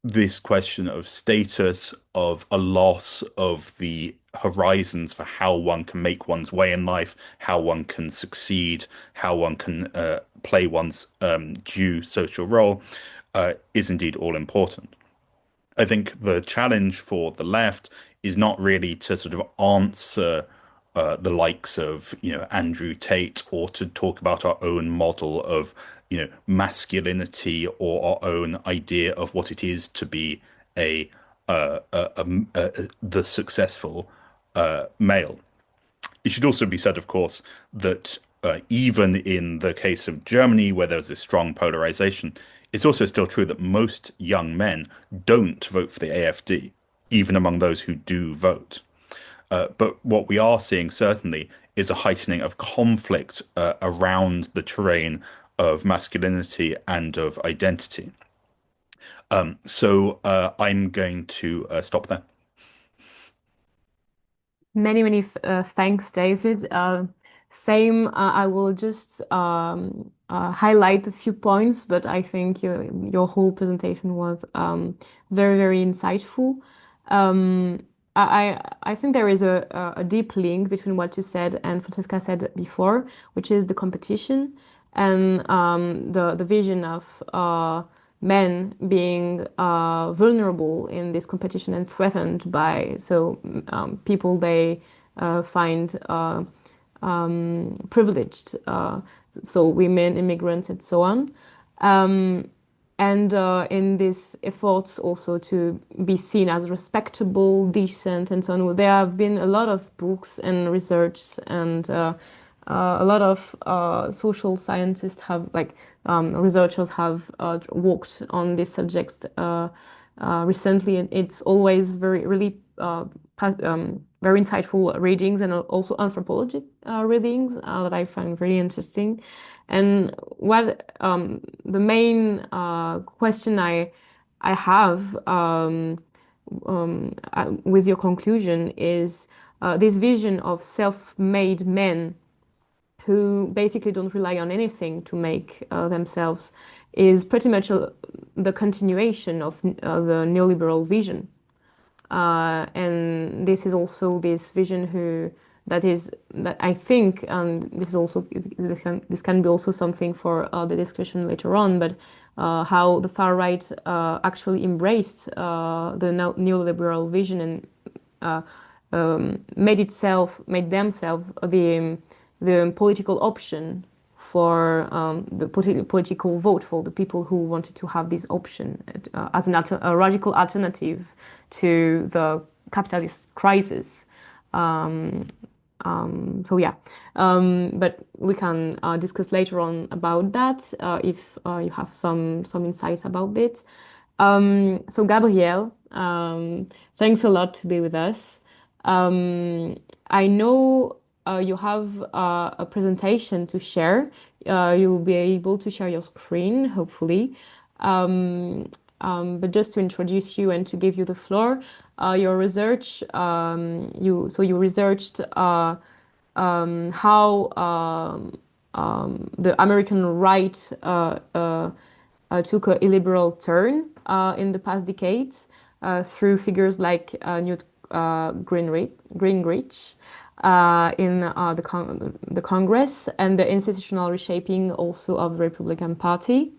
S2: this question of status, of a loss of the horizons for how one can make one's way in life, how one can succeed, how one can play one's due social role, is indeed all important. I think the challenge for the left is not really to sort of answer the likes of, Andrew Tate, or to talk about our own model of, masculinity, or our own idea of what it is to be the successful male. It should also be said, of course, that even in the case of Germany, where there's this strong polarization, it's also still true that most young men don't vote for the AfD, even among those who do vote. But what we are seeing certainly is a heightening of conflict around the terrain of masculinity and of identity. So I'm going to stop there.
S1: Many thanks, David. Same, I will just highlight a few points, but I think your whole presentation was very insightful. I think there is a deep link between what you said and Francesca said before, which is the competition and the vision of men being vulnerable in this competition and threatened by people they find privileged, so women, immigrants, and so on. And in these efforts also to be seen as respectable, decent, and so on, there have been a lot of books and research, and a lot of social scientists have, like, researchers have worked on this subject recently, and it's always really very insightful readings, and also anthropologic readings that I find very interesting. And what the main question I have with your conclusion is this vision of self-made men who basically don't rely on anything to make themselves is pretty much the continuation of the neoliberal vision. And this is also this vision that I think, and this is also this can be also something for the discussion later on, but how the far right actually embraced the neoliberal vision and made themselves the political option for the political vote for the people who wanted to have this option as a radical alternative to the capitalist crisis. So yeah, but we can discuss later on about that if you have some insights about it. So Gabrielle, thanks a lot to be with us. I know you have a presentation to share. You will be able to share your screen, hopefully. But just to introduce you and to give you the floor, your research, you researched how the American right took a illiberal turn in the past decades through figures like Newt Gingrich in the Congress, and the institutional reshaping also of the Republican Party.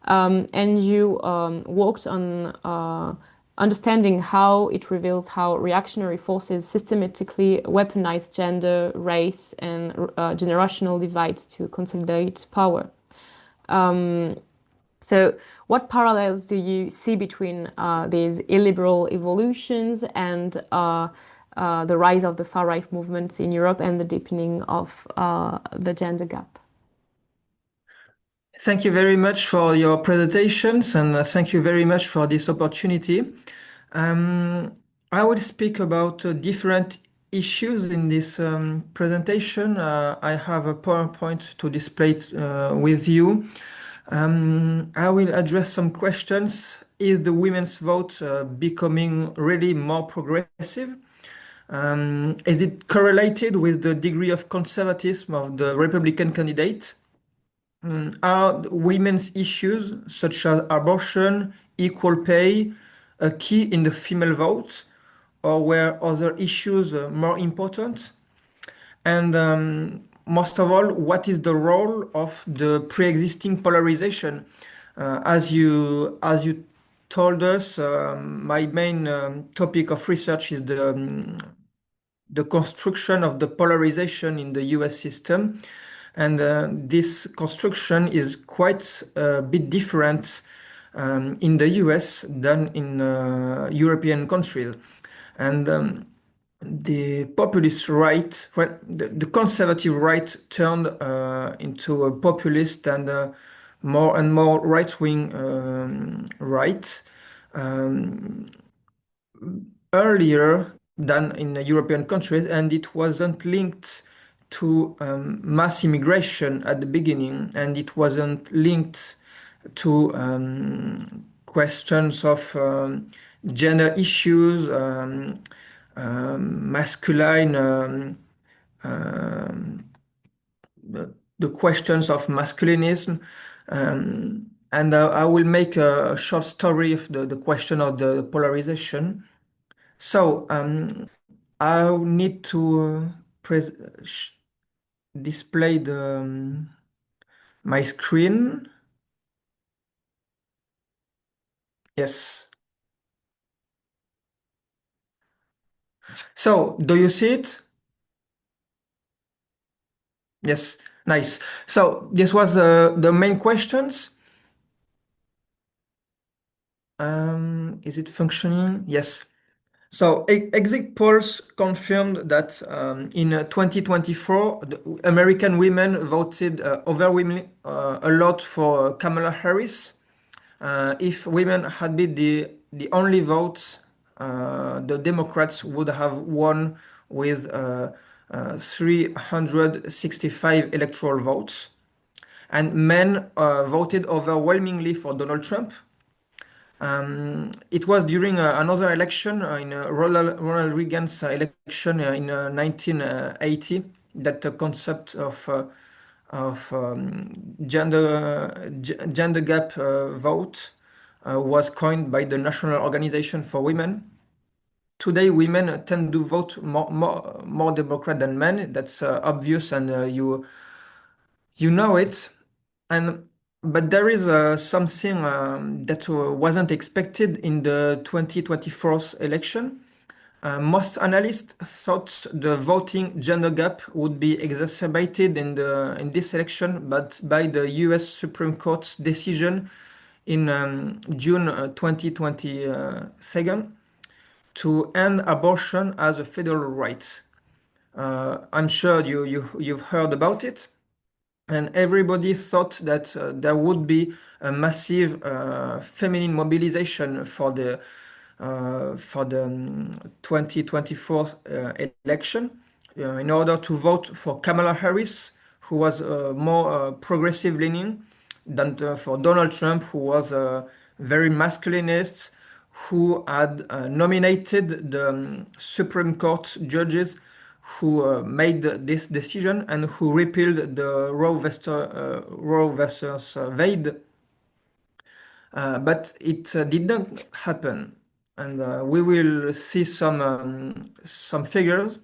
S1: And you worked on understanding how it reveals how reactionary forces systematically weaponize gender, race, and generational divides to consolidate power. So what parallels do you see between these illiberal evolutions and the rise of the far-right movements in Europe and the deepening of the gender gap?
S4: Thank you very much for your presentations, and thank you very much for this opportunity. I will speak about different issues in this presentation. I have a PowerPoint to display with you. I will address some questions. Is the women's vote becoming really more progressive? Is it correlated with the degree of conservatism of the Republican candidate? Are women's issues such as abortion, equal pay, a key in the female vote, or were other issues more important? And most of all, what is the role of the pre-existing polarization? As you told us, my main topic of research is the construction of the polarization in the US system. And this construction is quite a bit different in the US than in European countries. And the populist right, well, the conservative right turned into a populist and more and more right-wing right earlier than in the European countries, and it wasn't linked to mass immigration at the beginning, and it wasn't linked to questions of gender issues, masculine, the questions of masculinism. And I will make a short story of the question of the polarization. So I need to display my screen. Yes. So do you see it? Yes, nice. So this was the main questions. Is it functioning? Yes. So exit polls confirmed that in 2024, American women voted overwhelmingly a lot for Kamala Harris. If women had been the only votes, the Democrats would have won with 365 electoral votes. And men voted overwhelmingly for Donald Trump. It was during another election, in Ronald Reagan's election in 1980, that the concept of gender gap vote was coined by the National Organization for Women. Today, women tend to vote more Democrat than men. That's obvious, and you know it. And but there is something that wasn't expected in the 2024 election. Most analysts thought the voting gender gap would be exacerbated in this election, but by the U.S. Supreme Court's decision in June 2022 to end abortion as a federal right. I'm sure you've heard about it. And everybody thought that there would be a massive feminine mobilization for the 2024 election in order to vote for Kamala Harris, who was more progressive leaning than for Donald Trump, who was very masculinist, who had nominated the Supreme Court judges who made this decision and who repealed the Roe versus Wade. But it did not happen, and we will see some figures.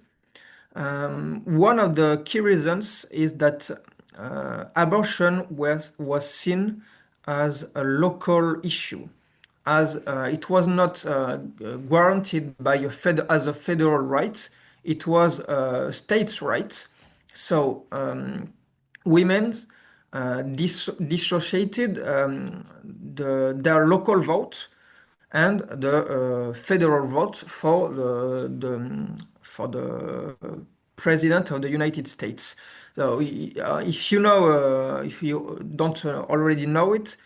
S4: One of the key reasons is that abortion was seen as a local issue, as it was not guaranteed by as a federal right. It was a states' right. So women dissociated their local vote and the federal vote for the president of the United States. So if you know, if you don't already know it,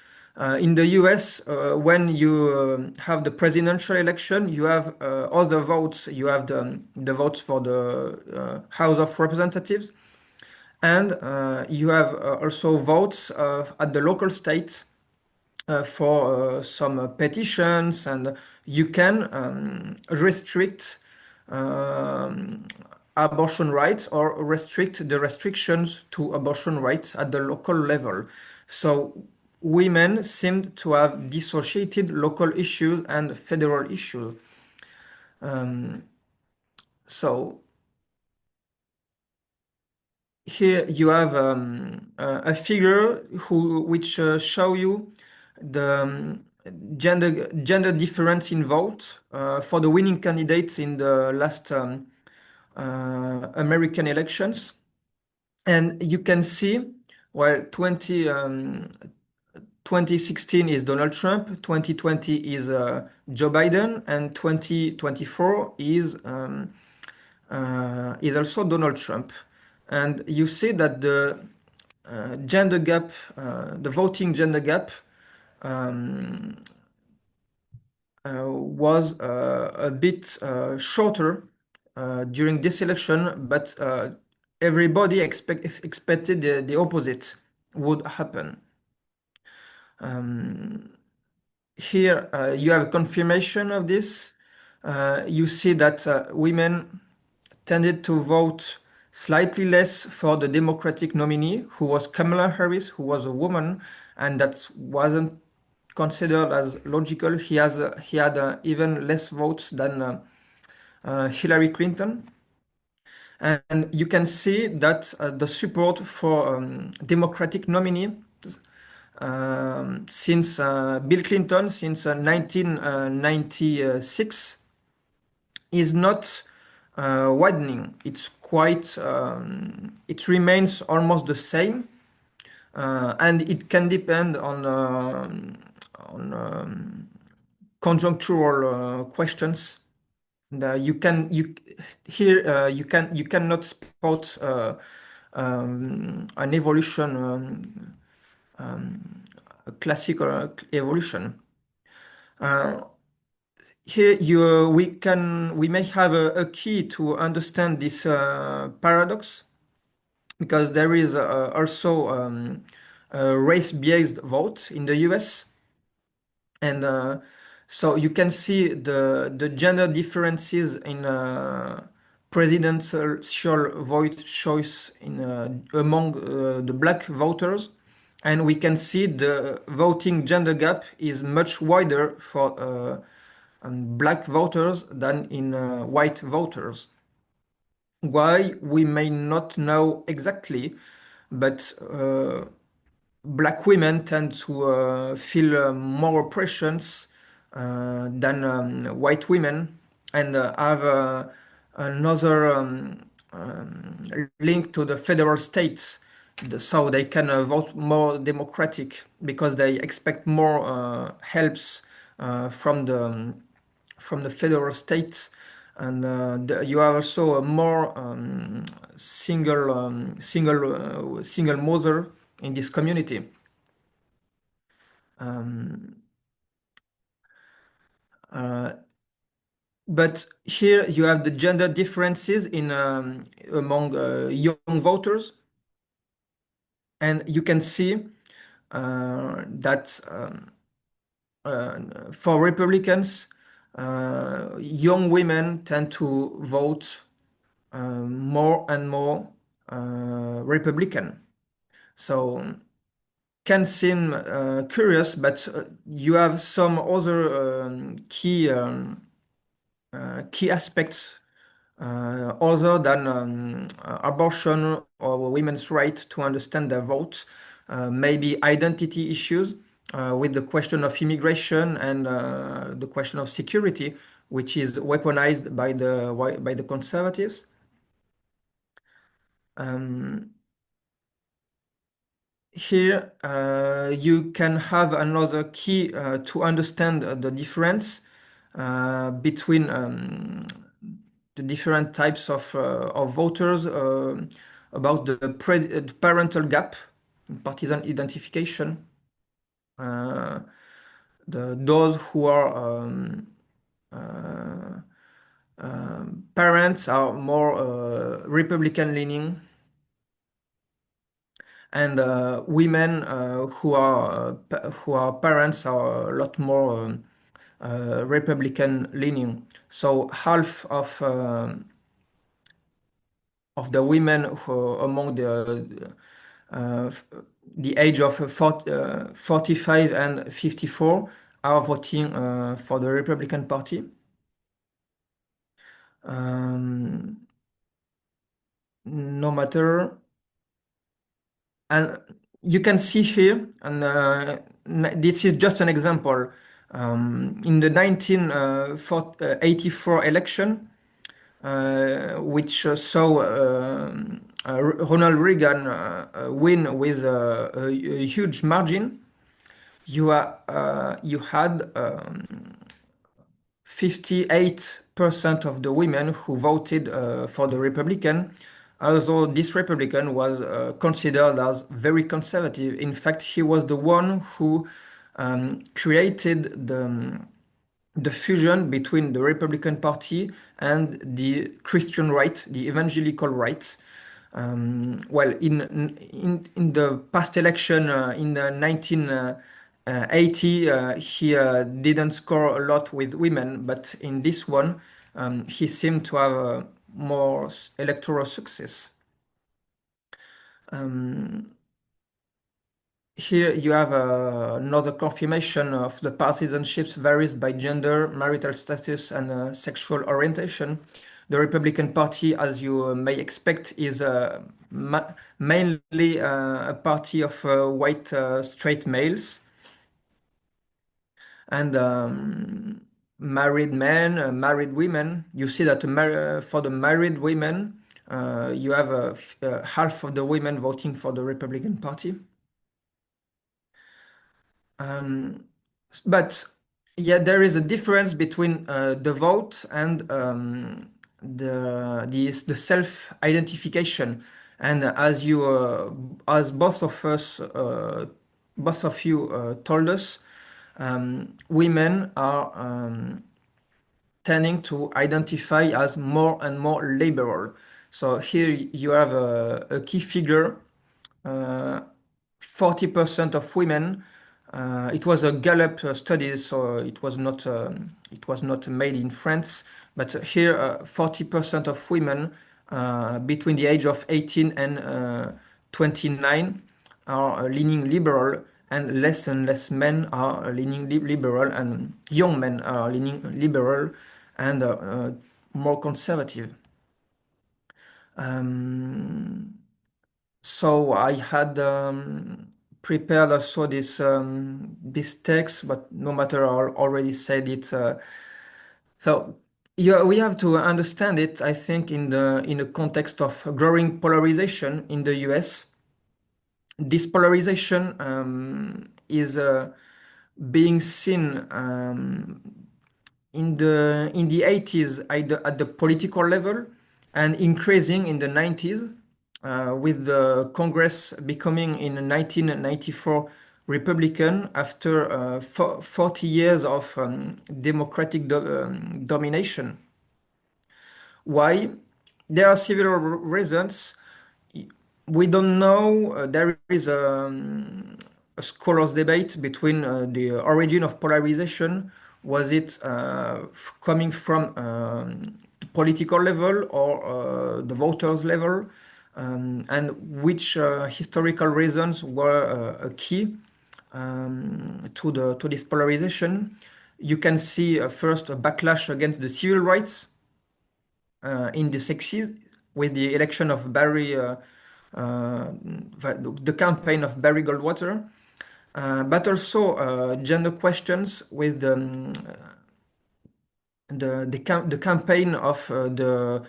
S4: in the US, when you have the presidential election, you have other votes. You have the votes for the House of Representatives, and you have also votes at the local states for some petitions, and you can restrict abortion rights or restrict the restrictions to abortion rights at the local level. So women seem to have dissociated local issues and federal issues. So here you have a figure which show you the gender difference in vote for the winning candidates in the last American elections. And you can see, well, 2016 is Donald Trump, 2020 is Joe Biden, and 2024 is also Donald Trump. And you see that the gender gap, the voting gender gap, was a bit shorter during this election, but everybody expected the opposite would happen. Here you have a confirmation of this. You see that women tended to vote slightly less for the Democratic nominee, who was Kamala Harris, who was a woman, and that wasn't considered as logical. He had even less votes than Hillary Clinton. And you can see that the support for Democratic nominee since Bill Clinton, since 1996, is not widening. It's quite, it remains almost the same, and it can depend on conjunctural questions. You can you here you cannot spot an evolution, a classical evolution. Here we may have a key to understand this paradox, because there is also a race-based vote in the US, and so you can see the gender differences in presidential vote choice in among the black voters, and we can see the voting gender gap is much wider for black voters than in white voters. Why, we may not know exactly, but black women tend to feel more oppressions than white women, and have another link to the federal states, so they can vote more democratic because they expect more helps from the federal states, and you have also a more single mother in this community. But here you have the gender differences in among young voters, and you can see that for Republicans, young women tend to vote more and more Republican. So can seem curious, but you have some other key aspects other than abortion or women's right to understand their vote. Maybe identity issues with the question of immigration and the question of security, which is weaponized by the conservatives. Here you can have another key to understand the difference between the different types of voters, about the parental gap, partisan identification. Those who are parents are more Republican leaning, and women who are parents are a lot more Republican leaning. So half of the women who among uh, the age of 45 and 54 are voting for the Republican Party. No matter. And you can see here, and this is just an example. In the 1984 election, which saw Ronald Reagan win with a huge margin, you had 58% of the women who voted for the Republican, although this Republican was considered as very conservative. In fact, he was the one who created the fusion between the Republican Party and the Christian right, the evangelical right. Well, in the past election in the 1980, he didn't score a lot with women, but in this one, he seemed to have more electoral success. Here you have another confirmation of the partisanships varies by gender, marital status, and sexual orientation. The Republican Party, as you may expect, is mainly a party of white straight males and married men, married women. You see that for the married women, you have half of the women voting for the Republican Party. But yeah, there is a difference between the vote and the self-identification. And as both of you told us, women are tending to identify as more and more liberal. So here you have a key figure. 40% of women. It was a Gallup study, so it was not made in France. But here, 40% of women between the age of 18 and 29 are leaning liberal, and less men are leaning liberal, and young men are leaning liberal and more conservative. So I had prepared also this text, but no matter, I already said it. So yeah, we have to understand it, I think, in the context of growing polarization in the US. This polarization is being seen in the 80s at the political level, and increasing in the 90s, with the Congress becoming in 1994 Republican after 40 years of Democratic domination. Why? There are several reasons. We don't know. There is a scholars debate between the origin of polarization. Was it coming from the political level or the voters level? And which historical reasons were a key to this polarization? You can see first a backlash against the civil rights in the 60s with the election of the campaign of Barry Goldwater, but also gender questions with the campaign of the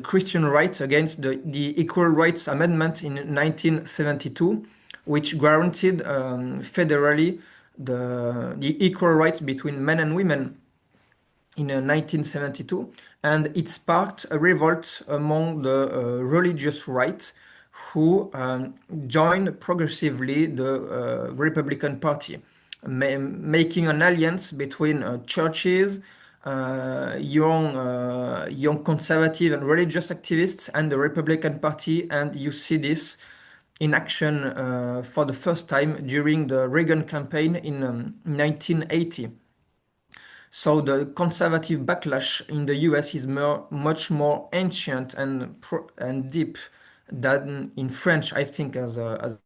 S4: Christian rights against the Equal Rights Amendment in 1972, which guaranteed federally the equal rights between men and women in 1972, and it sparked a revolt among the religious right, who joined progressively the Republican Party, making an alliance between churches, young conservative and religious activists, and the Republican Party. And you see this in action for the first time during the Reagan campaign in 1980. So the conservative backlash in the US is much more ancient and deep than in French. I think as a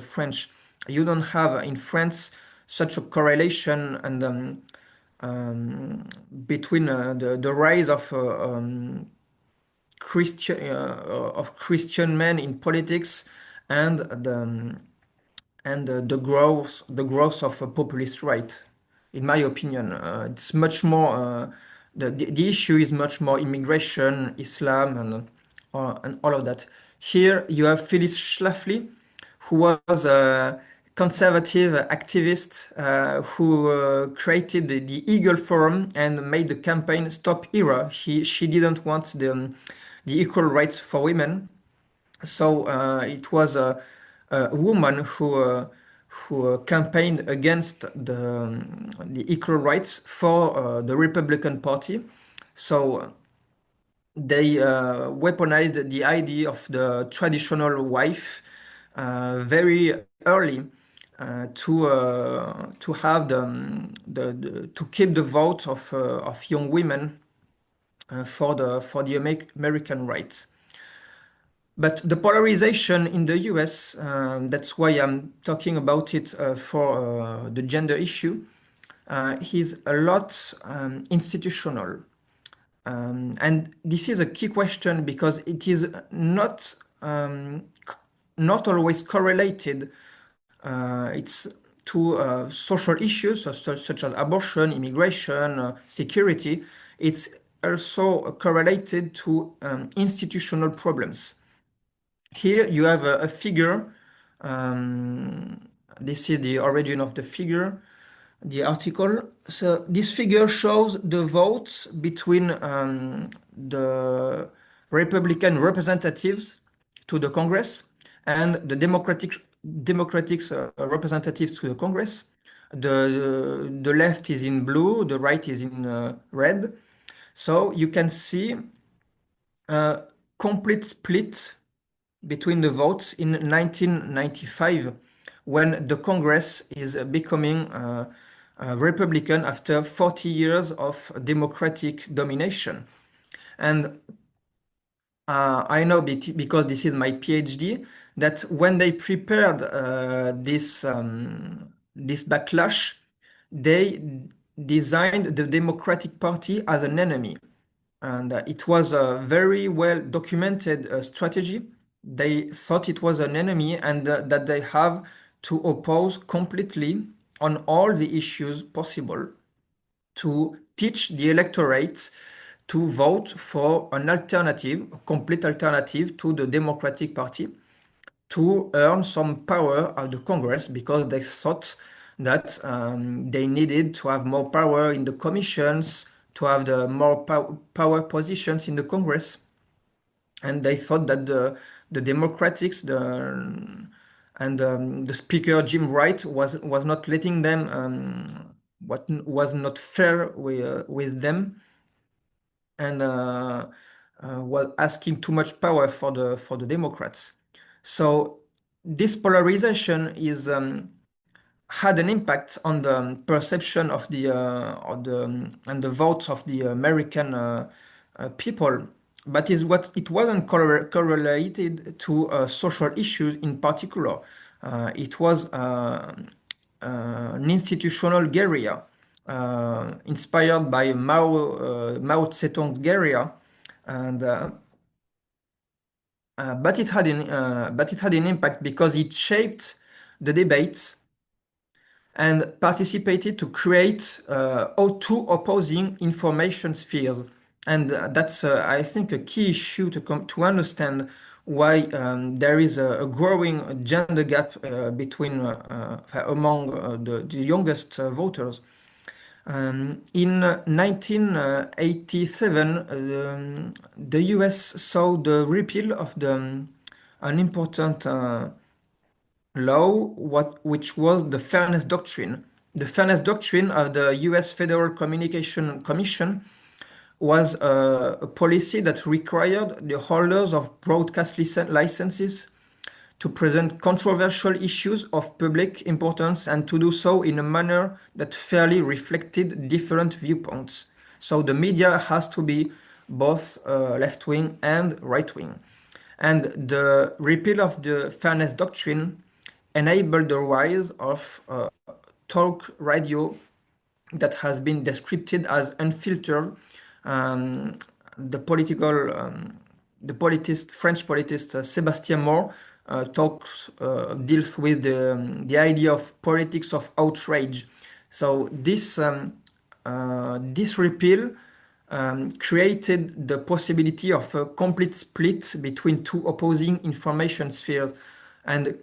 S4: French, you don't have in France such a correlation and between the rise of Christian men in politics and the growth of a populist right. In my opinion, it's much more. The issue is much more immigration, Islam, and all of that. Here you have Phyllis Schlafly, who was a conservative activist who created the Eagle Forum and made the campaign Stop IRA. She didn't want the equal rights for women, so it was a woman who campaigned against the equal rights for the Republican Party. So they weaponized the idea of the traditional wife very early to have to keep the vote of young women for the American rights. But the polarization in the US, that's why I'm talking about it for the gender issue, is a lot institutional. And this is a key question because it is not always correlated. It's to social issues such as abortion, immigration, security. It's also correlated to institutional problems. Here you have a figure. This is the origin of the figure, the article. So this figure shows the votes between the Republican representatives to the Congress and the Democratic representatives to the Congress. The left is in blue, the right is in red. So you can see a complete split between the votes in 1995 when the Congress is becoming Republican after 40 years of Democratic domination. And I know because this is my PhD that when they prepared this backlash, they designed the Democratic Party as an enemy. And it was a very well documented strategy. They thought it was an enemy and that they have to oppose completely on all the issues possible to teach the electorate to vote for an alternative, a complete alternative to the Democratic Party to earn some power at the Congress because they thought that they needed to have more power in the commissions, to have the more power positions in the Congress. And they thought that the Democrats, the Speaker Jim Wright was not letting them, what was not fair with them, and was asking too much power for the Democrats. So this polarization is had an impact on the perception of the and the votes of the American people, but is what it wasn't correlated to social issues in particular. It was an institutional guerrilla inspired by Mao Zedong's guerrilla, and but it had an impact because it shaped the debates and participated to create two opposing information spheres. And that's, I think, a key issue to understand why there is a growing gender gap among the youngest voters. In 1987, the US saw the repeal of an important law, which was the Fairness Doctrine. The Fairness Doctrine of the US Federal Communication Commission was a policy that required the holders of broadcast licenses to present controversial issues of public importance and to do so in a manner that fairly reflected different viewpoints. So the media has to be both left-wing and right-wing. And the repeal of the Fairness Doctrine enabled the rise of talk radio that has been described as unfiltered. The French politist Sébastien Moore deals with the idea of politics of outrage. So this repeal created the possibility of a complete split between two opposing information spheres and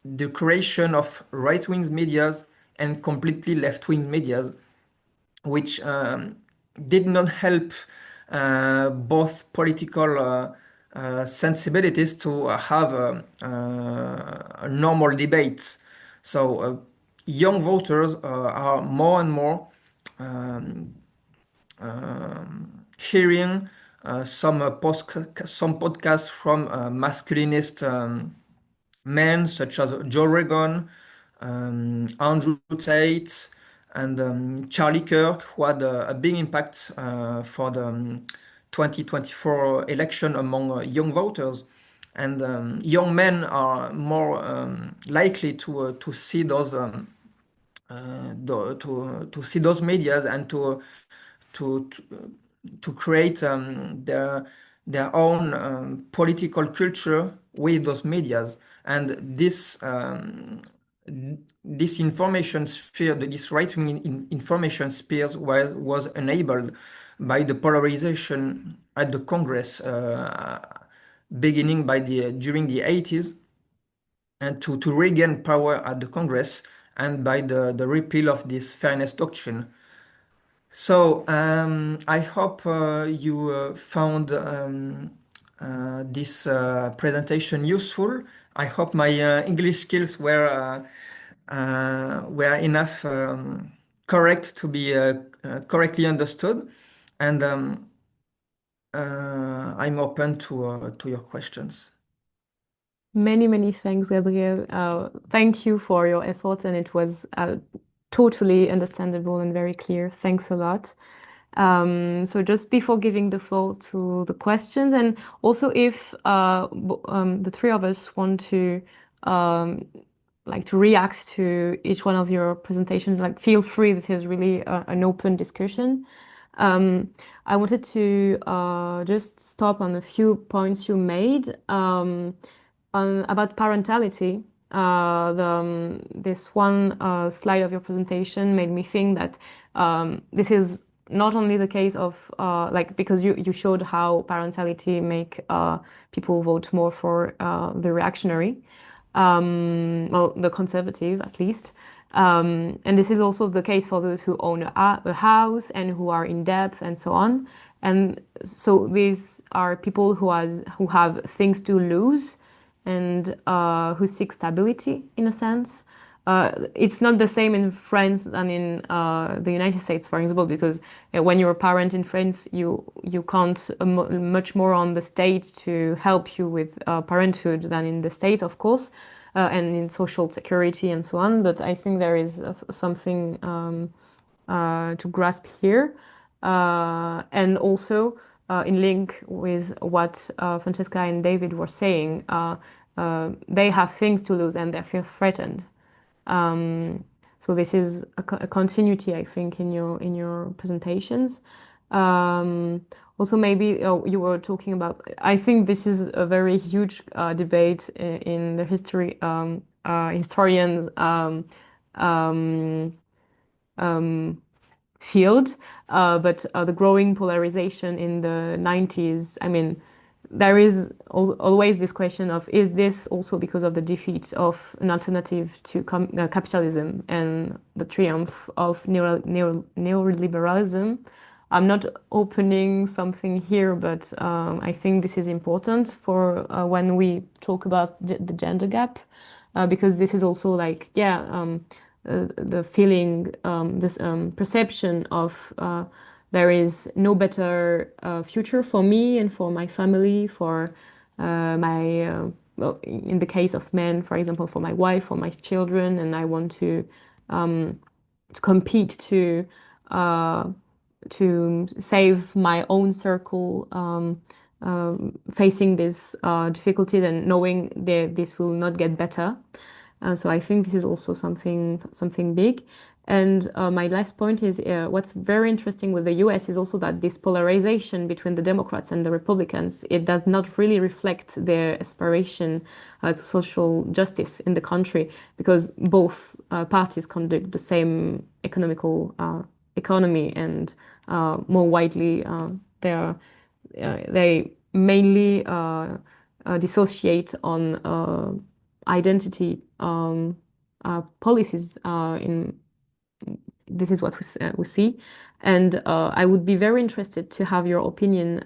S4: the creation of right-wing medias and completely left-wing medias, which did not help both political sensibilities to have normal debates. So young voters are more and more hearing some podcasts from masculinist men such as Joe Rogan, Andrew Tate, and Charlie Kirk, who had a big impact for the 2024 election among young voters. And young men are more likely to see those to see those medias and to create their own political culture with those medias. And this information sphere, this right-wing information sphere was enabled by the polarization at the Congress, beginning during the 80s, and to regain power at the Congress, and by the repeal of this fairness doctrine. So I hope you found this presentation useful. I hope my English skills were enough correct to be correctly understood, and I'm open to your questions.
S1: Many, many thanks, Gabriel. Thank you for your efforts, and it was totally understandable and very clear. Thanks a lot. So just before giving the floor to the questions, and also if the three of us want to to react to each one of your presentations, like feel free. This is really an open discussion. I wanted to just stop on a few points you made. About parentality, this one slide of your presentation made me think that this is not only the case of because you showed how parentality make people vote more for the reactionary, well, the conservative at least. And this is also the case for those who own a house and who are in debt and so on. And so these are people who have things to lose and who seek stability in a sense. It's not the same in France than in the United States, for example, because when you're a parent in France, you count much more on the state to help you with parenthood than in the States, of course, and in social security and so on. But I think there is something to grasp here. And also in link with what Francesca and David were saying, they have things to lose and they feel threatened. So this is a continuity, I think, in your presentations. Also, maybe you were talking about. I think this is a very huge debate in the history historians field, but the growing polarization in the 90s. I mean, there is always this question of, is this also because of the defeat of an alternative to capitalism and the triumph of neoliberalism? I'm not opening something here, but I think this is important for when we talk about the gender gap, because this is also like, the feeling, this perception of there is no better future for me and for my family, for my, well, in the case of men, for example, for my wife, for my children, and I want to compete to save my own circle, facing these difficulties and knowing that this will not get better. So I think this is also something big. And my last point is what's very interesting with the US is also that this polarization between the Democrats and the Republicans, it does not really reflect their aspiration to social justice in the country, because both parties conduct the same economy, and more widely they mainly dissociate on identity policies. In This is what we see, and I would be very interested to have your opinion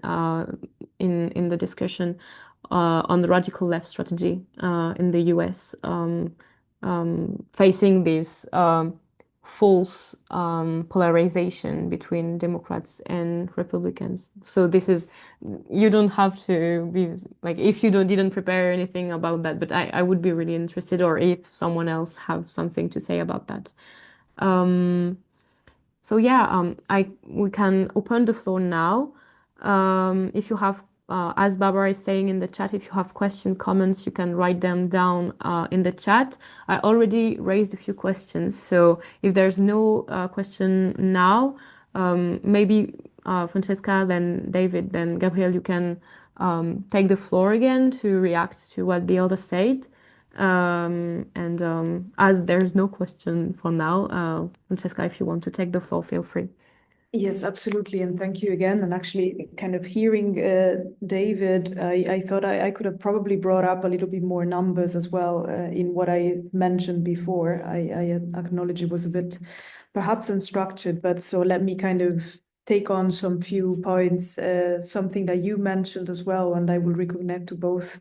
S1: in the discussion on the radical left strategy in the US, facing this false polarization between Democrats and Republicans. So this is, you don't have to be like, if you didn't prepare anything about that, but I would be really interested, or if someone else have something to say about that. So yeah, we can open the floor now. If you have, as Barbara is saying in the chat, if you have questions, comments, you can write them down in the chat. I already raised a few questions, so if there's no question now, maybe Francesca, then David, then Gabriel, you can take the floor again to react to what the others said. As there's no question for now, Francesca, if you want to take the floor, feel free.
S3: Yes, absolutely. And thank you again. And actually, kind of hearing David, I thought I could have probably brought up a little bit more numbers as well in what I mentioned before. I acknowledge it was a bit perhaps unstructured, but so let me kind of take on some few points, something that you mentioned as well, and I will reconnect to both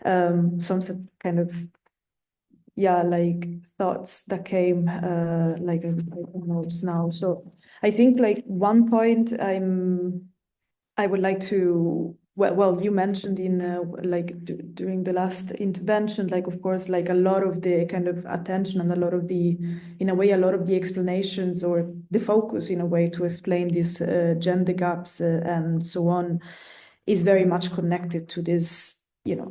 S3: some kind of like thoughts that came like I don't know just now. So I think like one point I would like to well you mentioned in like during the last intervention, like of course like a lot of the kind of attention and a lot of the in a way a lot of the explanations or the focus in a way to explain these gender gaps and so on is very much connected to this,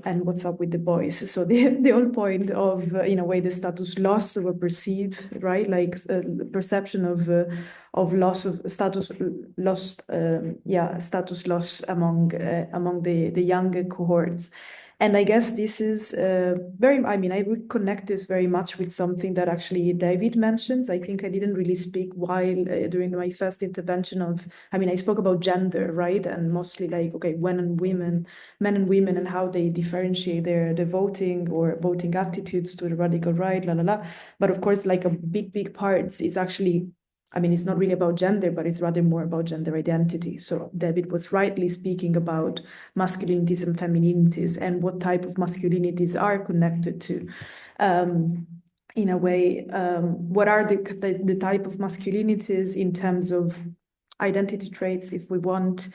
S3: and what's up with the boys. So the whole point of, in a way, the status loss or perceived, right? Like perception of loss of status lost, status loss among the younger cohorts. And I guess this is I would connect this very much with something that actually David mentions. I think I didn't really speak while during my first intervention I spoke about gender, right? And mostly like, okay, men and women, and how they differentiate their voting or voting attitudes to the radical right, la, la, la. But of course, like a big part is actually, it's not really about gender, but it's rather more about gender identity. So David was rightly speaking about masculinities and femininities and what type of masculinities are connected to. In a way, what are the type of masculinities in terms of identity traits, if we want,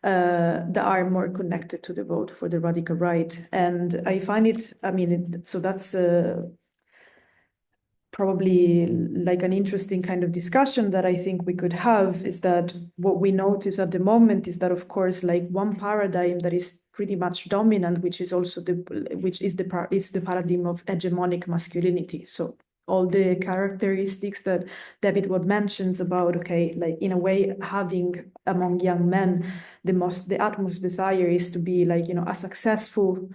S3: that are more connected to the vote for the radical right. And I find it, so that's probably like an interesting kind of discussion that I think we could have, is that what we notice at the moment is that, of course, like one paradigm that is pretty much dominant, which is also the paradigm of hegemonic masculinity. So all the characteristics that David Wood mentions about, okay, like in a way, having among young men the utmost desire is to be like, a successful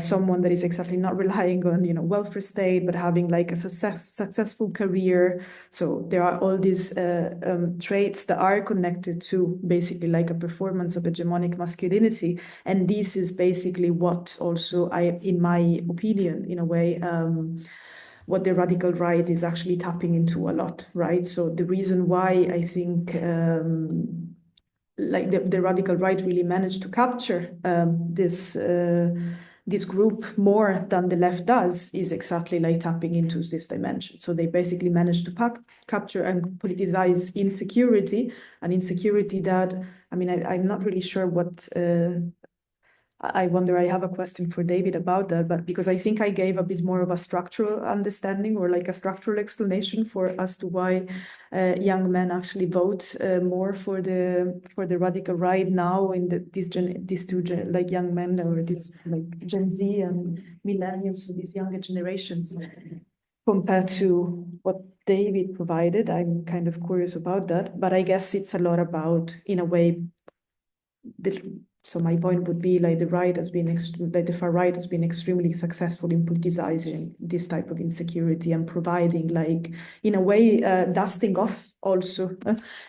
S3: someone that is exactly not relying on welfare state, but having like a successful career. So there are all these traits that are connected to basically like a performance of hegemonic masculinity, and this is basically what also in my opinion, in a way, what the radical right is actually tapping into a lot, right? So the reason why I think like the radical right really managed to capture this group more than the left does is exactly like tapping into this dimension. So they basically managed to capture and politicize insecurity, an insecurity that, I'm not really sure what, I wonder, I have a question for David about that, but because I think I gave a bit more of a structural understanding or like a structural explanation as to why young men actually vote more for the radical right now in these two like young men, or this like Gen Z and millennials, so these younger generations, compared to what David provided. I'm kind of curious about that, but I guess it's a lot about, in a way, so my point would be like the far right has been extremely successful in politicizing this type of insecurity and providing, like, in a way, dusting off also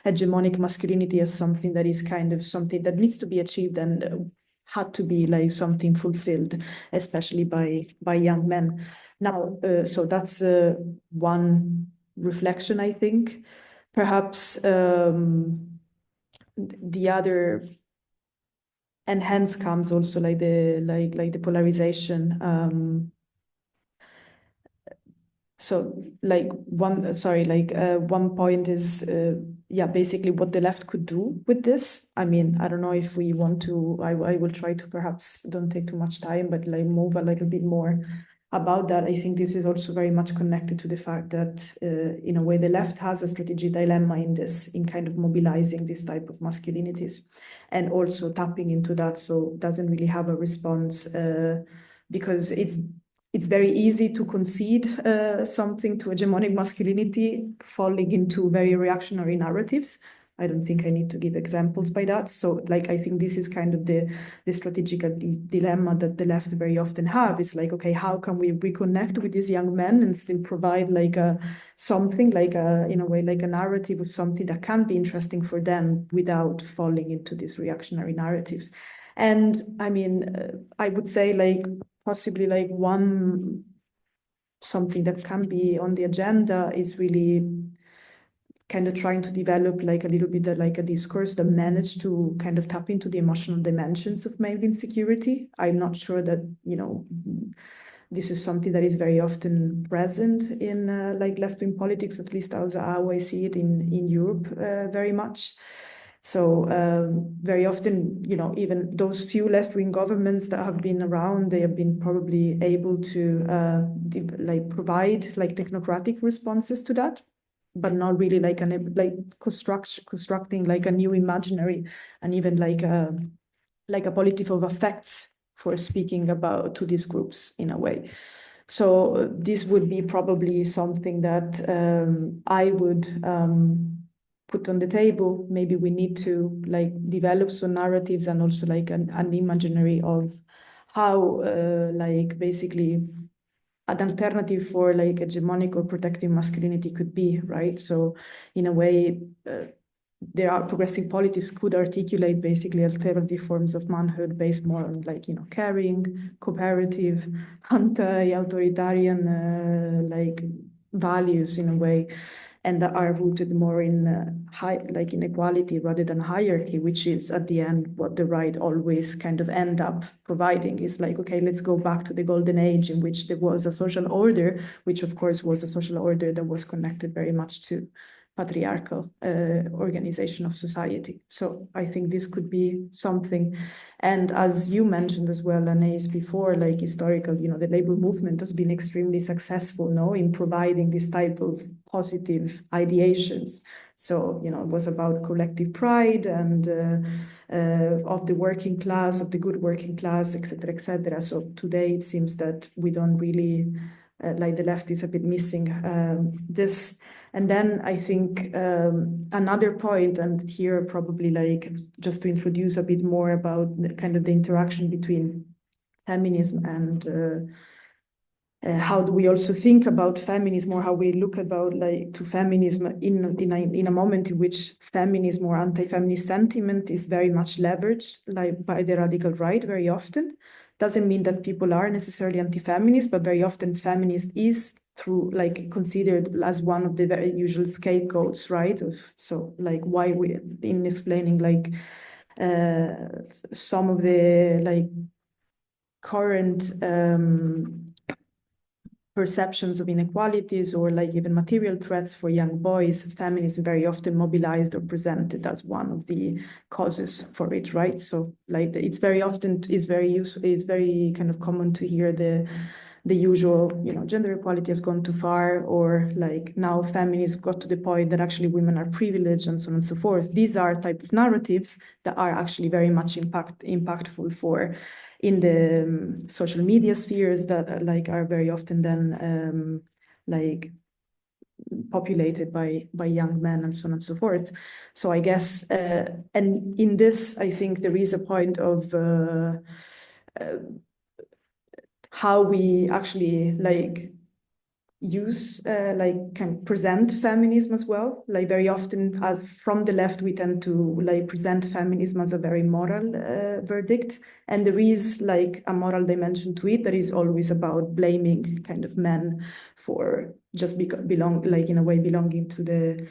S3: hegemonic masculinity as something that is kind of something that needs to be achieved and had to be like something fulfilled, especially by young men. Now, so that's one reflection, I think. Perhaps the other, and hence comes also like the polarization. So like one point is basically what the left could do with this. I don't know if we want to, I will try to, perhaps don't take too much time, but like move a little bit more about that. I think this is also very much connected to the fact that in a way the left has a strategic dilemma in kind of mobilizing this type of masculinities and also tapping into that, so doesn't really have a response because it's very easy to concede something to hegemonic masculinity, falling into very reactionary narratives. I don't think I need to give examples by that. So like, I think this is kind of the strategic dilemma that the left very often have, is like, okay, how can we reconnect with these young men and still provide like something like in a way, like a narrative of something that can be interesting for them without falling into these reactionary narratives. And I mean, I would say like possibly like something that can be on the agenda is really kind of trying to develop like a little bit of like a discourse that managed to kind of tap into the emotional dimensions of male insecurity. I'm not sure that, you know, this is something that is very often present in like left-wing politics, at least as how I see it in Europe very much. So very often, you know, even those few left-wing governments that have been around, they have been probably able to like provide like technocratic responses to that, but not really like constructing like a new imaginary and even like a politic of affects for speaking about to these groups in a way. So this would be probably something that I would put on the table. Maybe we need to like develop some narratives and also like an imaginary of how like basically an alternative for like hegemonic or protective masculinity could be, right? So in a way, there are progressive politics could articulate basically alternative forms of manhood based more on like, you know, caring, cooperative, anti-authoritarian like values in a way, and that are rooted more in high like inequality rather than hierarchy, which is at the end what the right always kind of end up providing. Is like, okay, let's go back to the golden age in which there was a social order, which of course was a social order that was connected very much to patriarchal organization of society. So I think this could be something. And as you mentioned as well, Anais, before, like historical, you know, the labor movement has been extremely successful, no, in providing this type of positive ideations. So, you know, it was about collective pride and of the working class, of the good working class, et cetera, et cetera. So today it seems that we don't really, like the left is a bit missing this. And then I think another point, and here probably like just to introduce a bit more about the, kind of the interaction between feminism and how do we also think about feminism, or how we look about like to feminism in a moment in which feminism or anti-feminist sentiment is very much leveraged like by the radical right very often. Doesn't mean that people are necessarily anti-feminist, but very often feminist is through like considered as one of the very usual scapegoats, right? So like why we in explaining like some of the like current perceptions of inequalities or like even material threats for young boys, feminism very often mobilized or presented as one of the causes for it, right? So like it's very often, it's very useful, it's very kind of common to hear the usual, you know, gender equality has gone too far, or like now feminism got to the point that actually women are privileged and so on and so forth. These are type of narratives that are actually very much impactful for in the social media spheres that like are very often then like populated by young men and so on and so forth. So I guess, and in this, I think there is a point of how we actually like use like can present feminism as well. Like very often as from the left we tend to like present feminism as a very moral verdict, and there is like a moral dimension to it that is always about blaming kind of men for just belong like in a way belonging to the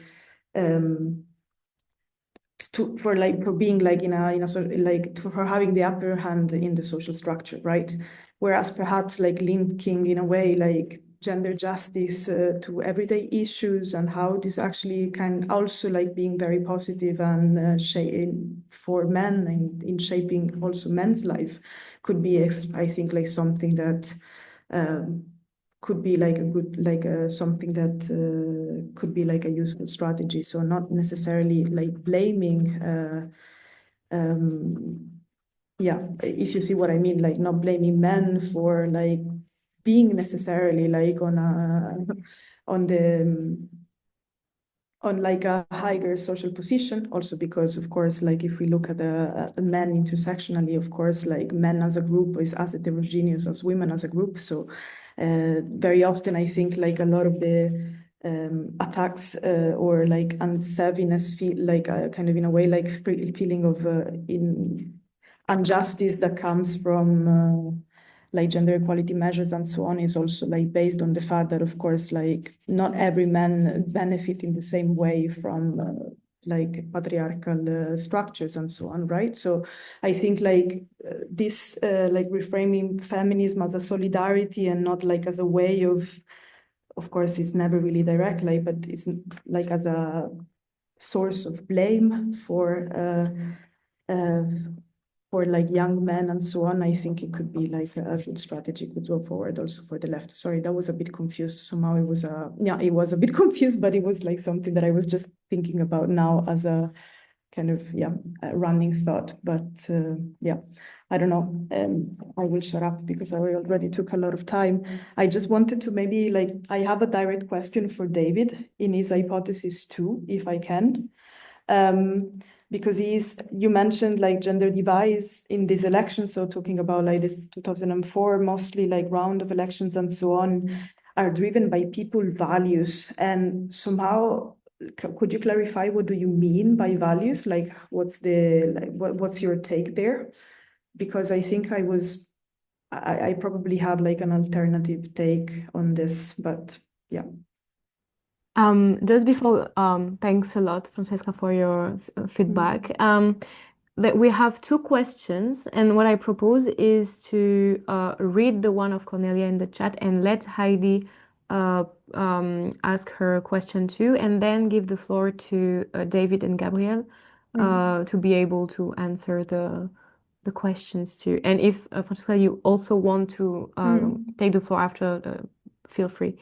S3: for being like in a like for having the upper hand in the social structure, right? Whereas perhaps like linking in a way like gender justice to everyday issues and how this actually can also like being very positive and for men and in shaping also men's life could be, I think, like something that could be like a good, like something that could be like a useful strategy. So not necessarily like blaming, yeah, if you see what I mean, like not blaming men for like being necessarily like on the on like a higher social position, also because, of course, like if we look at the men intersectionally, of course, like men as a group is as heterogeneous as women as a group. So very often I think like a lot of the attacks or like unsavviness feel like kind of in a way like feeling of in injustice that comes from like gender equality measures and so on is also like based on the fact that, of course, like not every man benefit in the same way from like patriarchal structures and so on, right? So I think like this like reframing feminism as a solidarity and not like as a way of course, it's never really direct, like, but it's like as a source of blame for like young men and so on. I think it could be like a good strategy to go forward also for the left. Sorry, that was a bit confused. Somehow it was it was a bit confused, but it was like something that I was just thinking about now as a kind of a running thought. But I don't know. I will shut up because I already took a lot of time. I just wanted to maybe like I have a direct question for David in his hypothesis too, if I can. Because you mentioned like gender divides in this election, so talking about like the 2004 mostly like round of elections and so on are driven by people values, and somehow could you clarify what do you mean by values? Like what's your take there? Because I think I probably have like an alternative take on this, but yeah.
S1: Just before, thanks a lot, Francesca, for your feedback. That we have two questions, and what I propose is to read the one of Cornelia in the chat and let Heidi ask her question too, and then give the floor to David and Gabrielle to be able to answer the questions too. And if Francesca, you also want to take the floor after, feel free.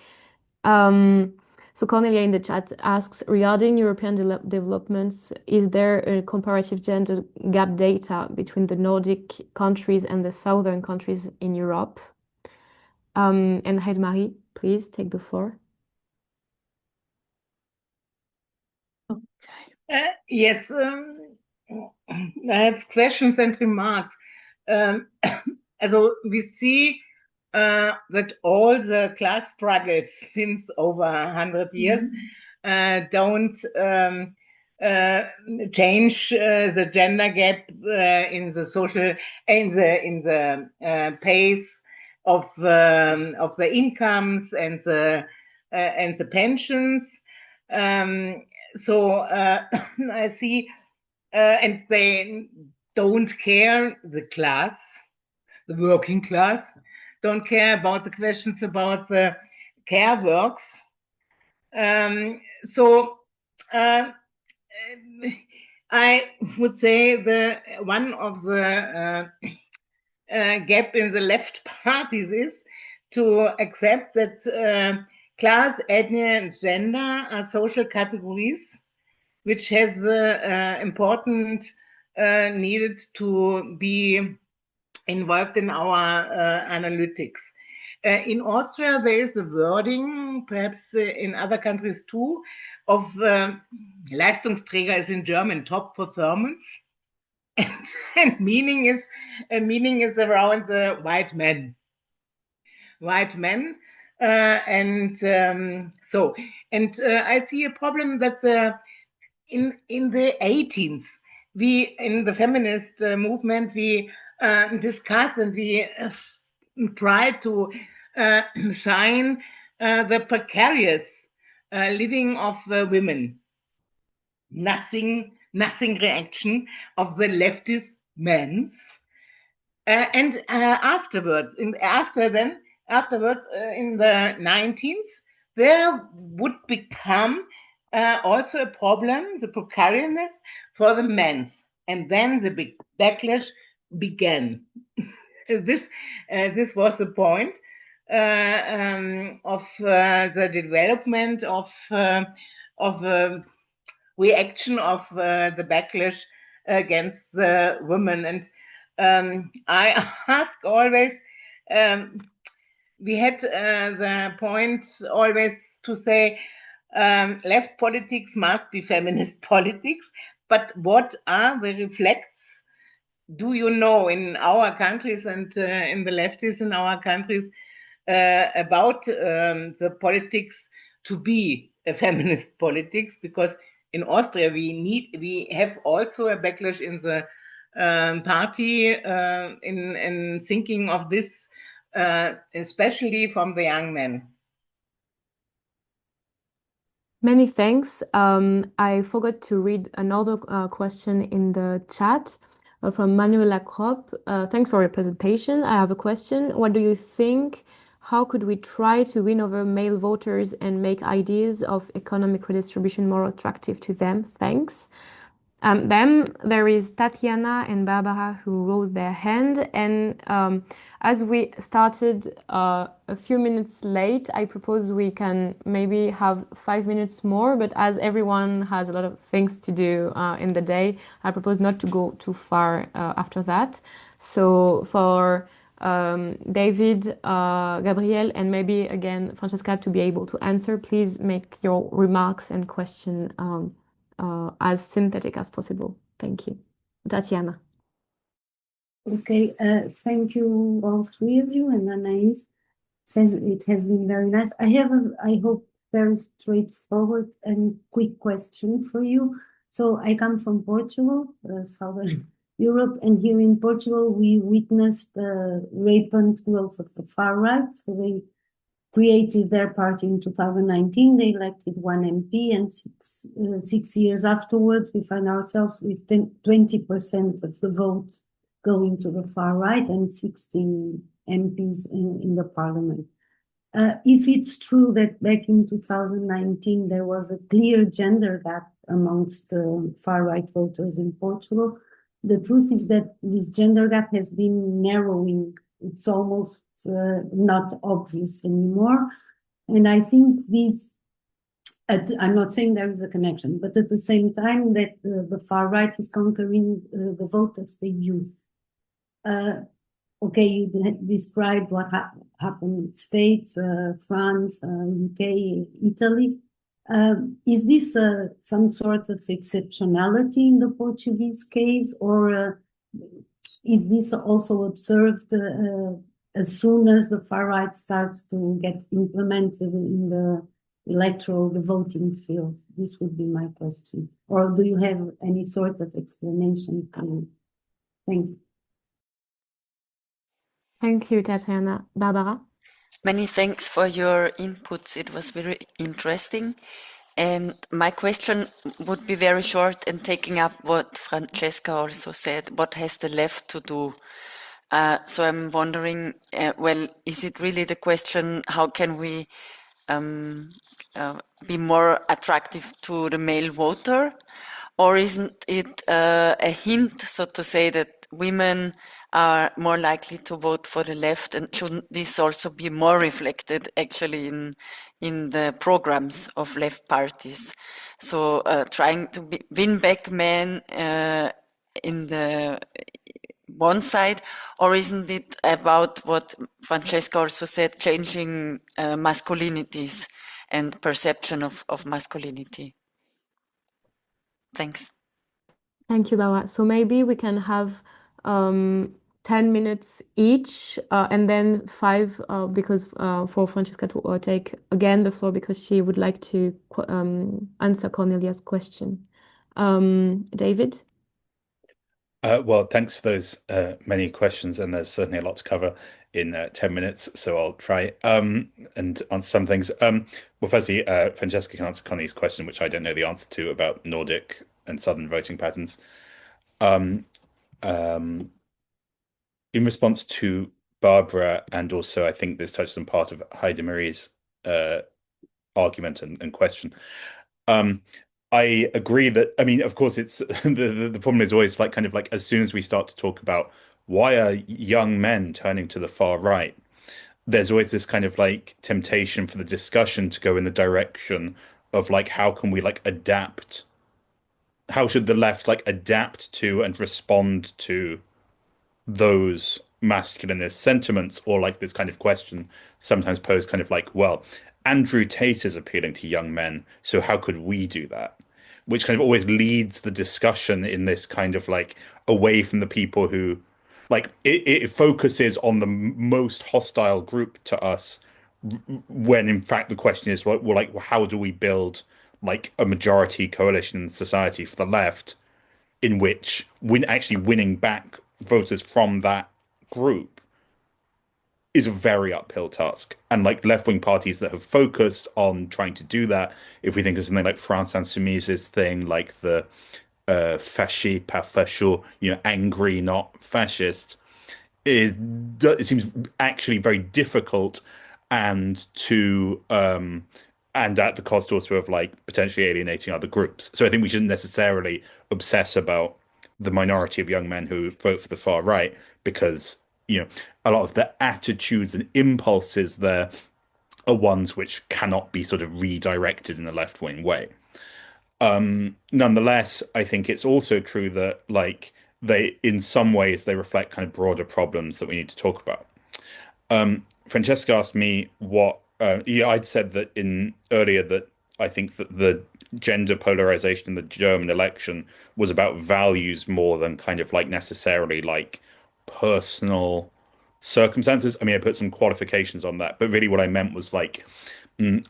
S1: So Cornelia in the chat asks, regarding European developments, is there a comparative gender gap data between the Nordic countries and the southern countries in Europe? And Heidi-Marie, please take the floor.
S5: Okay. Yes, I have questions and remarks. Also we see that all the class struggles since over 100 years don't change the gender gap in the social, in the pace of the incomes and the pensions. So I see, and they don't care, the class, the working class, don't care about the questions about the care works. So I would say one of the gap in the left parties is to accept that class, ethnia, and gender are social categories which has important needed to be involved in our analytics. In Austria, there is a wording, perhaps in other countries too, of Leistungsträger is in German top performance, and meaning is around the white men. I see a problem that in the 18th, we in the feminist movement we discussed and we tried to sign the precarious living of women. Nothing reaction of the leftist men's. And afterwards, in the 19th, there would become also a problem, the precariousness for the men's, and then the big backlash began. This was the point of the development of reaction of the backlash against women. And I ask always, we had the point always to say, left politics must be feminist politics. But what are the reflects, do you know, in our countries and in the leftists in our countries about the politics to be a feminist politics? Because in Austria we have also a backlash in the party in thinking of this, especially from the young men.
S1: Many thanks. I forgot to read another question in the chat from Manuela Kropp. Thanks for your presentation. I have a question. What do you think? How could we try to win over male voters and make ideas of economic redistribution more attractive to them? Thanks. Then there is Tatiana and Barbara who rose their hand. And as we started a few minutes late, I propose we can maybe have 5 minutes more. But as everyone has a lot of things to do in the day, I propose not to go too far after that. So for David, Gabriel, and maybe again Francesca to be able to answer, please make your remarks and question as synthetic as possible. Thank you. Tatiana.
S6: Okay, thank you all three of you, and Anais says it has been very nice. I have I hope, very straightforward and quick question for you. So I come from Portugal, Southern Europe, and here in Portugal we witnessed the rampant growth of the far right. So they created their party in 2019. They elected one MP, and six years afterwards, we find ourselves with 20% of the vote going to the far right and 16 MPs in the parliament. If it's true that back in 2019 there was a clear gender gap amongst far right voters in Portugal, the truth is that this gender gap has been narrowing. It's almost not obvious anymore. And I think this, I'm not saying there is a connection, but at the same time that the far right is conquering the vote of the youth. Okay, you described what happened in States, France, UK, Italy. Is this some sort of exceptionality in the Portuguese case, or is this also observed as soon as the far right starts to get implemented in the the voting field? This would be my question. Or do you have any sort of explanation for me? Thank you.
S1: Thank you, Tatiana. Barbara?
S7: Many thanks for your inputs. It was very interesting. And my question would be very short and taking up what Francesca also said. What has the left to do? So I'm wondering, well, is it really the question, how can we be more attractive to the male voter? Or isn't it a hint, so to say, that women are more likely to vote for the left, and shouldn't this also be more reflected actually in the programs of left parties? So trying to win back men in the one side, or isn't it about what Francesca also said, changing masculinities and perception of masculinity? Thanks.
S1: Thank you, Barbara. So maybe we can have 10 minutes each, and then 5 because for Francesca to take again the floor because she would like to answer Cornelia's question. David?
S2: Well, thanks for those many questions, and there's certainly a lot to cover in 10 minutes, so I'll try and answer some things. Well, firstly, Francesca can answer Connie's question, which I don't know the answer to, about Nordic and Southern voting patterns. In response to Barbara, and also I think this touches on part of Heidi Marie's argument and question. I agree that, I mean, of course, it's the problem is always like kind of like as soon as we start to talk about why are young men turning to the far right, there's always this kind of like temptation for the discussion to go in the direction of like how can we like adapt, how should the left like adapt to and respond to those masculinist sentiments, or like this kind of question sometimes posed kind of like, well, Andrew Tate is appealing to young men, so how could we do that? Which kind of always leads the discussion in this kind of like away from the people who like it focuses on the most hostile group to us when in fact the question is well, like how do we build like a majority coalition in society for the left in which actually winning back voters from that group is a very uphill task. And like left-wing parties that have focused on trying to do that, if we think of something like France Insoumise's thing, like the fâché, pas facho, angry, not fascist, it seems actually very difficult and to and at the cost also of like potentially alienating other groups. So I think we shouldn't necessarily obsess about the minority of young men who vote for the far right because a lot of the attitudes and impulses there are ones which cannot be sort of redirected in a left-wing way. Nonetheless, I think it's also true that like they in some ways they reflect kind of broader problems that we need to talk about. Francesca asked me what I'd said that in earlier that I think that the gender polarization in the German election was about values more than kind of like necessarily like personal circumstances. I mean, I put some qualifications on that, but really what I meant was like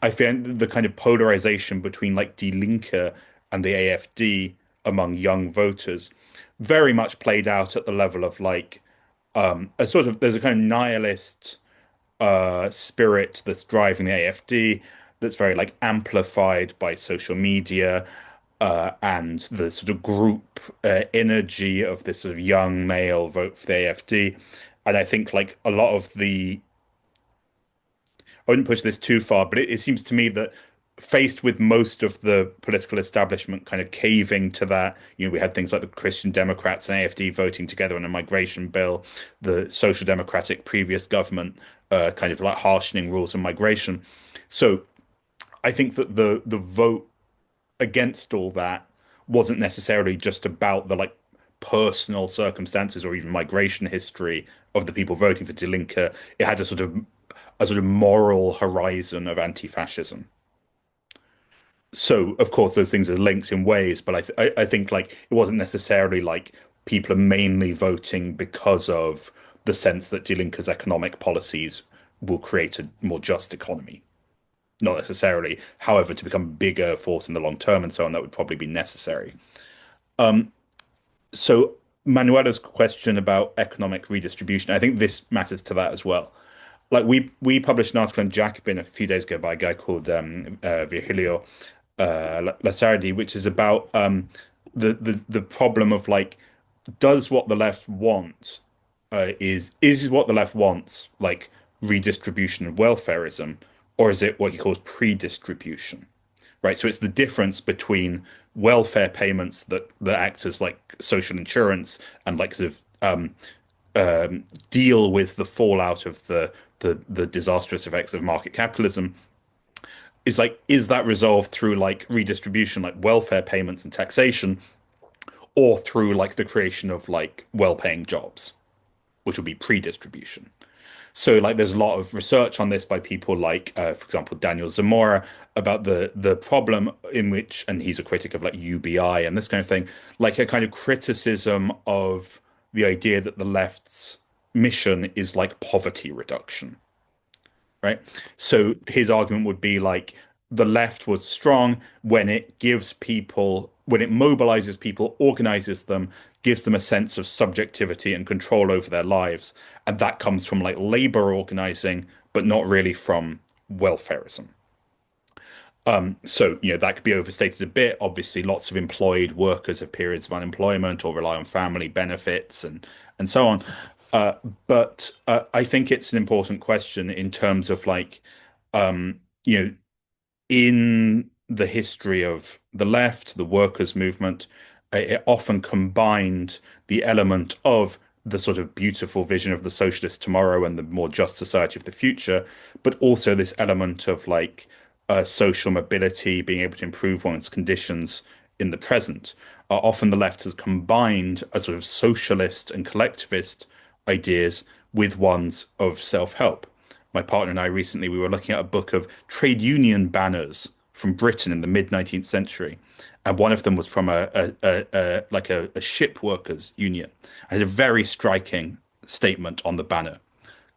S2: I found the kind of polarization between like Die Linke and the AfD among young voters very much played out at the level of like a sort of there's a kind of nihilist spirit that's driving the AfD that's very like amplified by social media and the sort of group energy of this sort of young male vote for the AfD. And I think like a lot of I wouldn't push this too far, but it seems to me that faced with most of the political establishment kind of caving to that, we had things like the Christian Democrats and AfD voting together on a migration bill, the Social Democratic previous government kind of like harshening rules on migration. So I think that the vote against all that wasn't necessarily just about the like personal circumstances or even migration history of the people voting for Die Linke. It had a sort of moral horizon of anti-fascism. So of course those things are linked in ways, but I think like it wasn't necessarily like people are mainly voting because of the sense that Die Linke's economic policies will create a more just economy. Not necessarily, however, to become a bigger force in the long term and so on, that would probably be necessary. So Manuela's question about economic redistribution, I think this matters to that as well. Like we published an article in Jacobin a few days ago by a guy called Virgilio Lasardi, which is about the problem of like, does what the left want is what the left wants like redistribution and welfarism, or is it what he calls pre-distribution? Right. So it's the difference between welfare payments that act as like social insurance and like sort of deal with the fallout of the disastrous effects of market capitalism is that resolved through like redistribution, like welfare payments and taxation, or through like the creation of like well-paying jobs, which would be pre-distribution. So like there's a lot of research on this by people like, for example, Daniel Zamora about the problem in which, and he's a critic of like UBI and this kind of thing, like a kind of criticism of the idea that the left's mission is like poverty reduction, right? So his argument would be like the left was strong when it gives people, when it mobilizes people, organizes them, gives them a sense of subjectivity and control over their lives. And that comes from like labor organizing, but not really from welfarism. So, that could be overstated a bit. Obviously, lots of employed workers have periods of unemployment or rely on family benefits and so on. But I think it's an important question in terms of like, in the history of the left, the workers' movement, it often combined the element of the sort of beautiful vision of the socialist tomorrow and the more just society of the future, but also this element of like social mobility, being able to improve one's conditions in the present. Often the left has combined a sort of socialist and collectivist ideas with ones of self-help. my partner and I recently, we were looking at a book of trade union banners from Britain in the mid 19th century, and one of them was from a ship workers union. I had a very striking statement on the banner: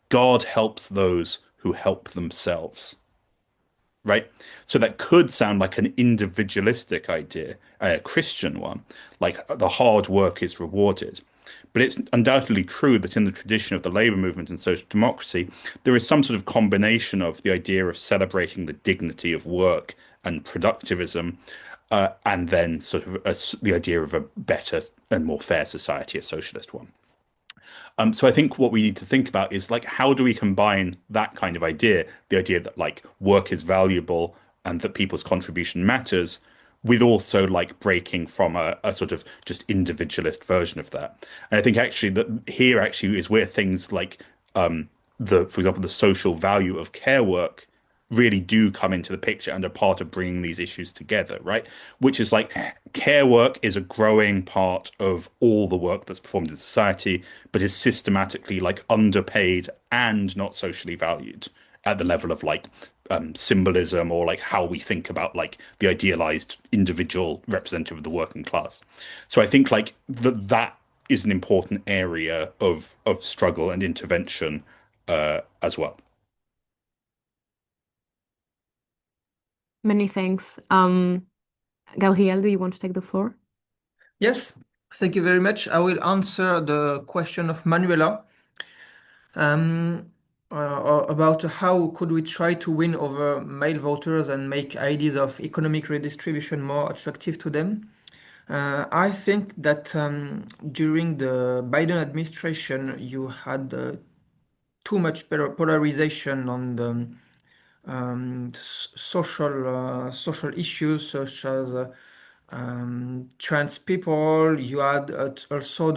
S2: God helps those who help themselves. Right? So that could sound like an individualistic idea, a Christian one, like the hard work is rewarded. But it's undoubtedly true that in the tradition of the labor movement and social democracy, there is some sort of combination of the idea of celebrating the dignity of work and productivism, and then sort of the idea of a better and more fair society, a socialist one. So I think what we need to think about is like, how do we combine that kind of idea, the idea that like work is valuable and that people's contribution matters, with also like breaking from a sort of just individualist version of that. And I think actually that here actually is where things like for example, the social value of care work really do come into the picture and are part of bringing these issues together, right? Which is like care work is a growing part of all the work that's performed in society, but is systematically like underpaid and not socially valued at the level of like symbolism or like how we think about like the idealized individual representative of the working class. So I think like that is an important area of struggle and intervention as well.
S1: Many thanks. Gabriel, do you want to take the floor?
S4: Yes, thank you very much. I will answer the question of Manuela about how could we try to win over male voters and make ideas of economic redistribution more attractive to them. I think that during the Biden administration, you had too much polarization on the social issues such as trans people. You had also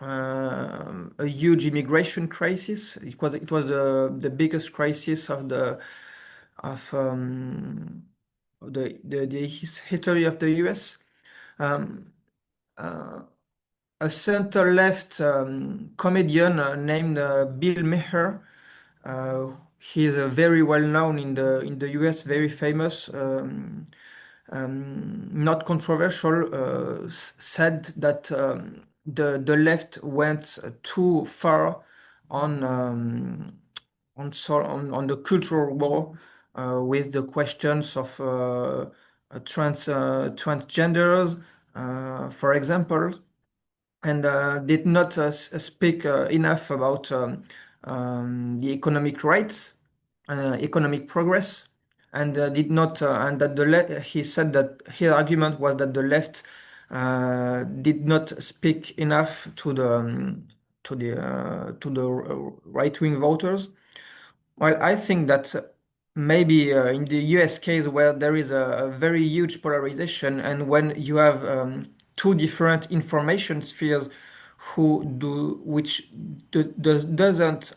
S4: a huge immigration crisis. It was the biggest crisis of the history of the U.S. A center-left comedian named Bill Maher. He's very well known in the U.S., very famous, not controversial. Said that the left went too far on the cultural war with the questions of transgenders, for example, and did not speak enough about the economic rights, economic progress, and did not. And that he said that his argument was that the left did not speak enough to the right-wing voters. Well, I think that maybe in the US case where there is a very huge polarization, and when you have two different information spheres which doesn't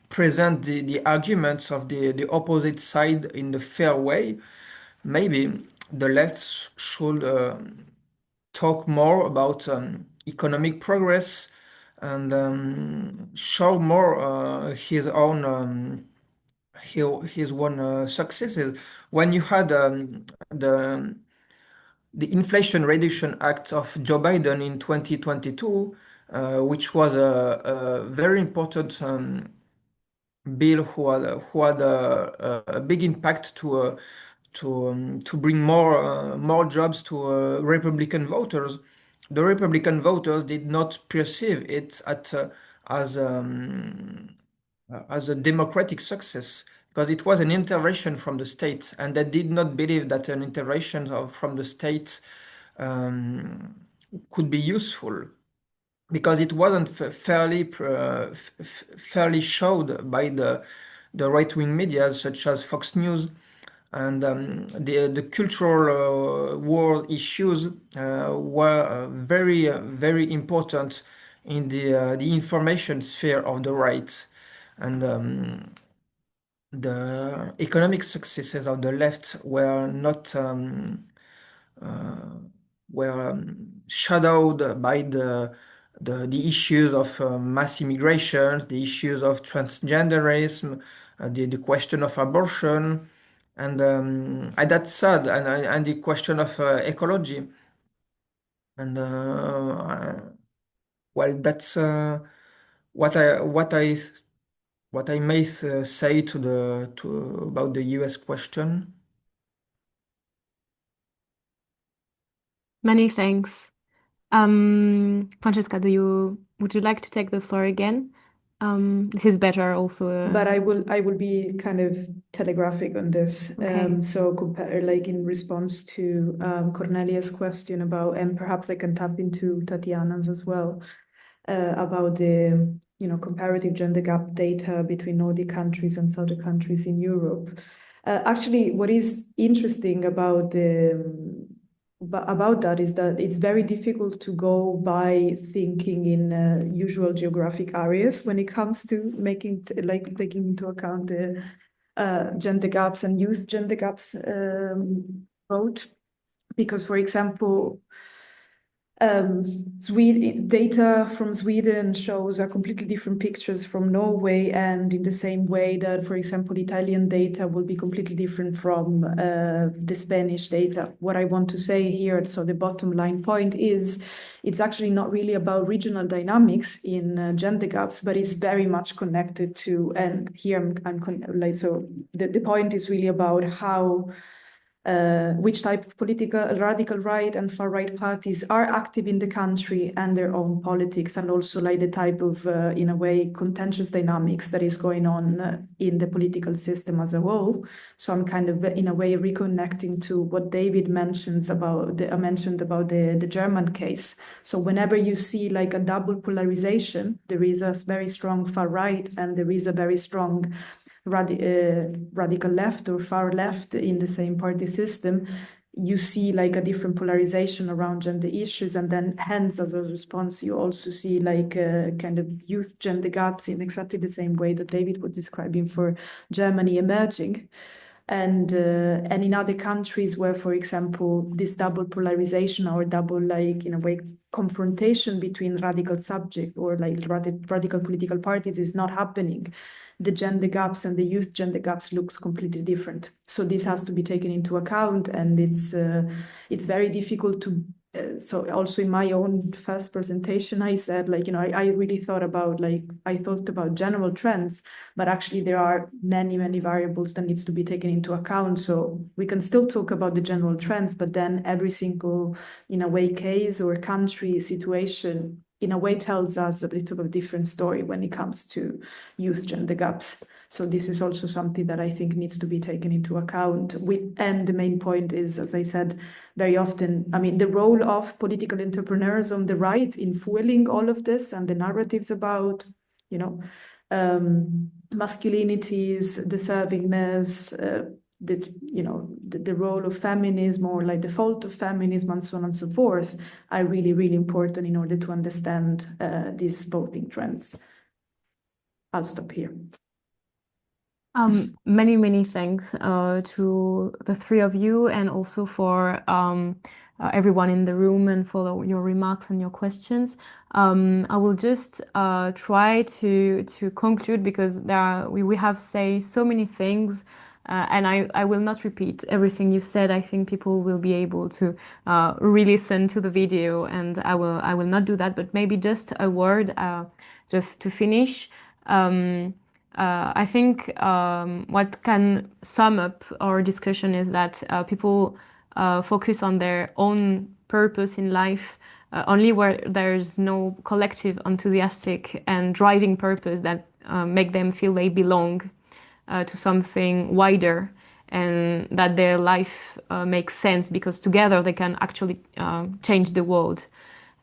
S4: present the arguments of the opposite side in the fair way, maybe the left should talk more about economic progress and show more his own successes. When you had the Inflation Reduction Act of Joe Biden in 2022, which was a very important bill who had a big impact to bring more jobs to Republican voters. The Republican voters did not perceive it as as a democratic success because it was an intervention from the state, and they did not believe that an intervention from the state could be useful because it wasn't fairly showed by the right-wing media such as Fox News, and the cultural war issues were very important in the information sphere of the right, and the economic successes of the left were not were shadowed by the issues of mass immigrations, the issues of transgenderism, the question of abortion, and that's sad, and the question of ecology. And well, that's what I may say about the US question.
S1: Many thanks. Francesca, would you like to take the floor again? This is better also.
S3: But I will be kind of telegraphic on this.
S1: Okay.
S3: So compare, like in response to Cornelia's question about, and perhaps I can tap into Tatiana's as well, about the comparative gender gap data between Nordic countries and Southern countries in Europe. Actually, what is interesting about that is that it's very difficult to go by thinking in usual geographic areas when it comes to taking into account the gender gaps and youth gender gaps approach. Because, for example, data from Sweden shows a completely different pictures from Norway, and in the same way that, for example, Italian data will be completely different from the Spanish data. What I want to say here, so the bottom line point is, it's actually not really about regional dynamics in gender gaps, but it's very much connected to, and here so the point is really about how which type of political radical right and far right parties are active in the country and their own politics, and also like the type of, in a way, contentious dynamics that is going on in the political system as a whole. So I'm kind of, in a way, reconnecting to what David mentioned about the German case. So whenever you see like a double polarization, there is a very strong far right and there is a very strong radical left or far left in the same party system, you see like a different polarization around gender issues, and then hence as a response you also see like kind of youth gender gaps in exactly the same way that David was describing for Germany emerging. And in other countries where, for example, this double polarization or double, like, in a way, confrontation between radical subject or like radical political parties is not happening, the gender gaps and the youth gender gaps looks completely different. So this has to be taken into account, and it's very difficult to. So also in my own first presentation, I said, like, I really thought about general trends, but actually there are many, many variables that needs to be taken into account. So we can still talk about the general trends, but then every single, in a way, case or country situation, in a way, tells us a bit of a different story when it comes to youth gender gaps. So this is also something that I think needs to be taken into account. And the main point is, as I said, very often, I mean, the role of political entrepreneurs on the right in fueling all of this and the narratives about, masculinities, deservingness, the role of feminism or like the fault of feminism and so on and so forth are really, really important in order to understand these voting trends. I'll stop here.
S1: Many, many thanks to the three of you, and also for everyone in the room, and for your remarks and your questions. I will just try to conclude, because we have said so many things, and I will not repeat everything you said. I think people will be able to re-listen to the video, and I will not do that. But maybe just a word just to finish. I think what can sum up our discussion is that people focus on their own purpose in life only where there's no collective, enthusiastic, and driving purpose that make them feel they belong to something wider, and that their life makes sense, because together they can actually change the world.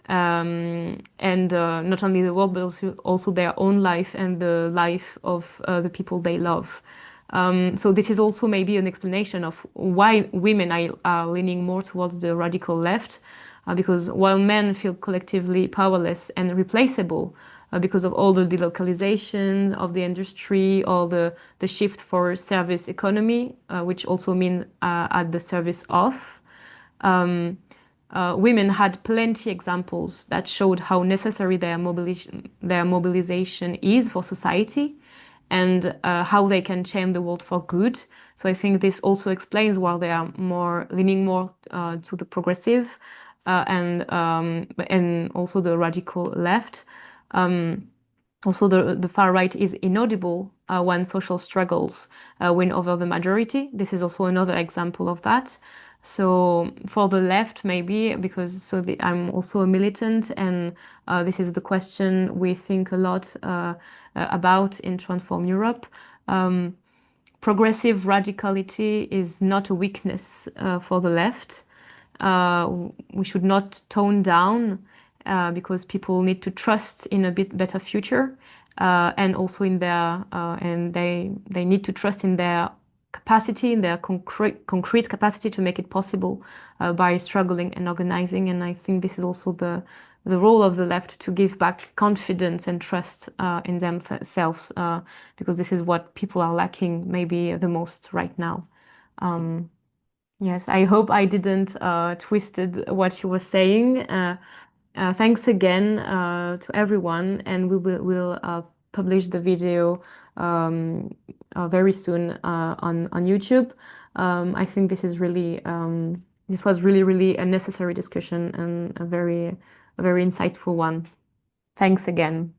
S1: And not only the world, but also their own life and the life of the people they love. So this is also maybe an explanation of why women are leaning more towards the radical left, because while men feel collectively powerless and replaceable because of all the delocalization of the industry, or the shift for service economy, which also mean at the service of. women had plenty examples that showed how necessary their mobilization is for society, and how they can change the world for good. So I think this also explains why they are leaning more to the progressive and also the radical left. Also, the far right is inaudible when social struggles win over the majority. This is also another example of that. So for the left, maybe, because I'm also a militant, and this is the question we think a lot about in Transform Europe. Progressive radicality is not a weakness for the left. We should not tone down because people need to trust in a bit better future, and also in their and they need to trust in their capacity, in their concrete capacity to make it possible by struggling and organizing. And I think this is also the role of the left, to give back confidence and trust in themselves, because this is what people are lacking maybe the most right now. Yes, I hope I didn't twisted what you were saying. Thanks again to everyone, and we'll publish the video very soon on YouTube. I think this is really this was really a necessary discussion, and a very insightful one. Thanks again.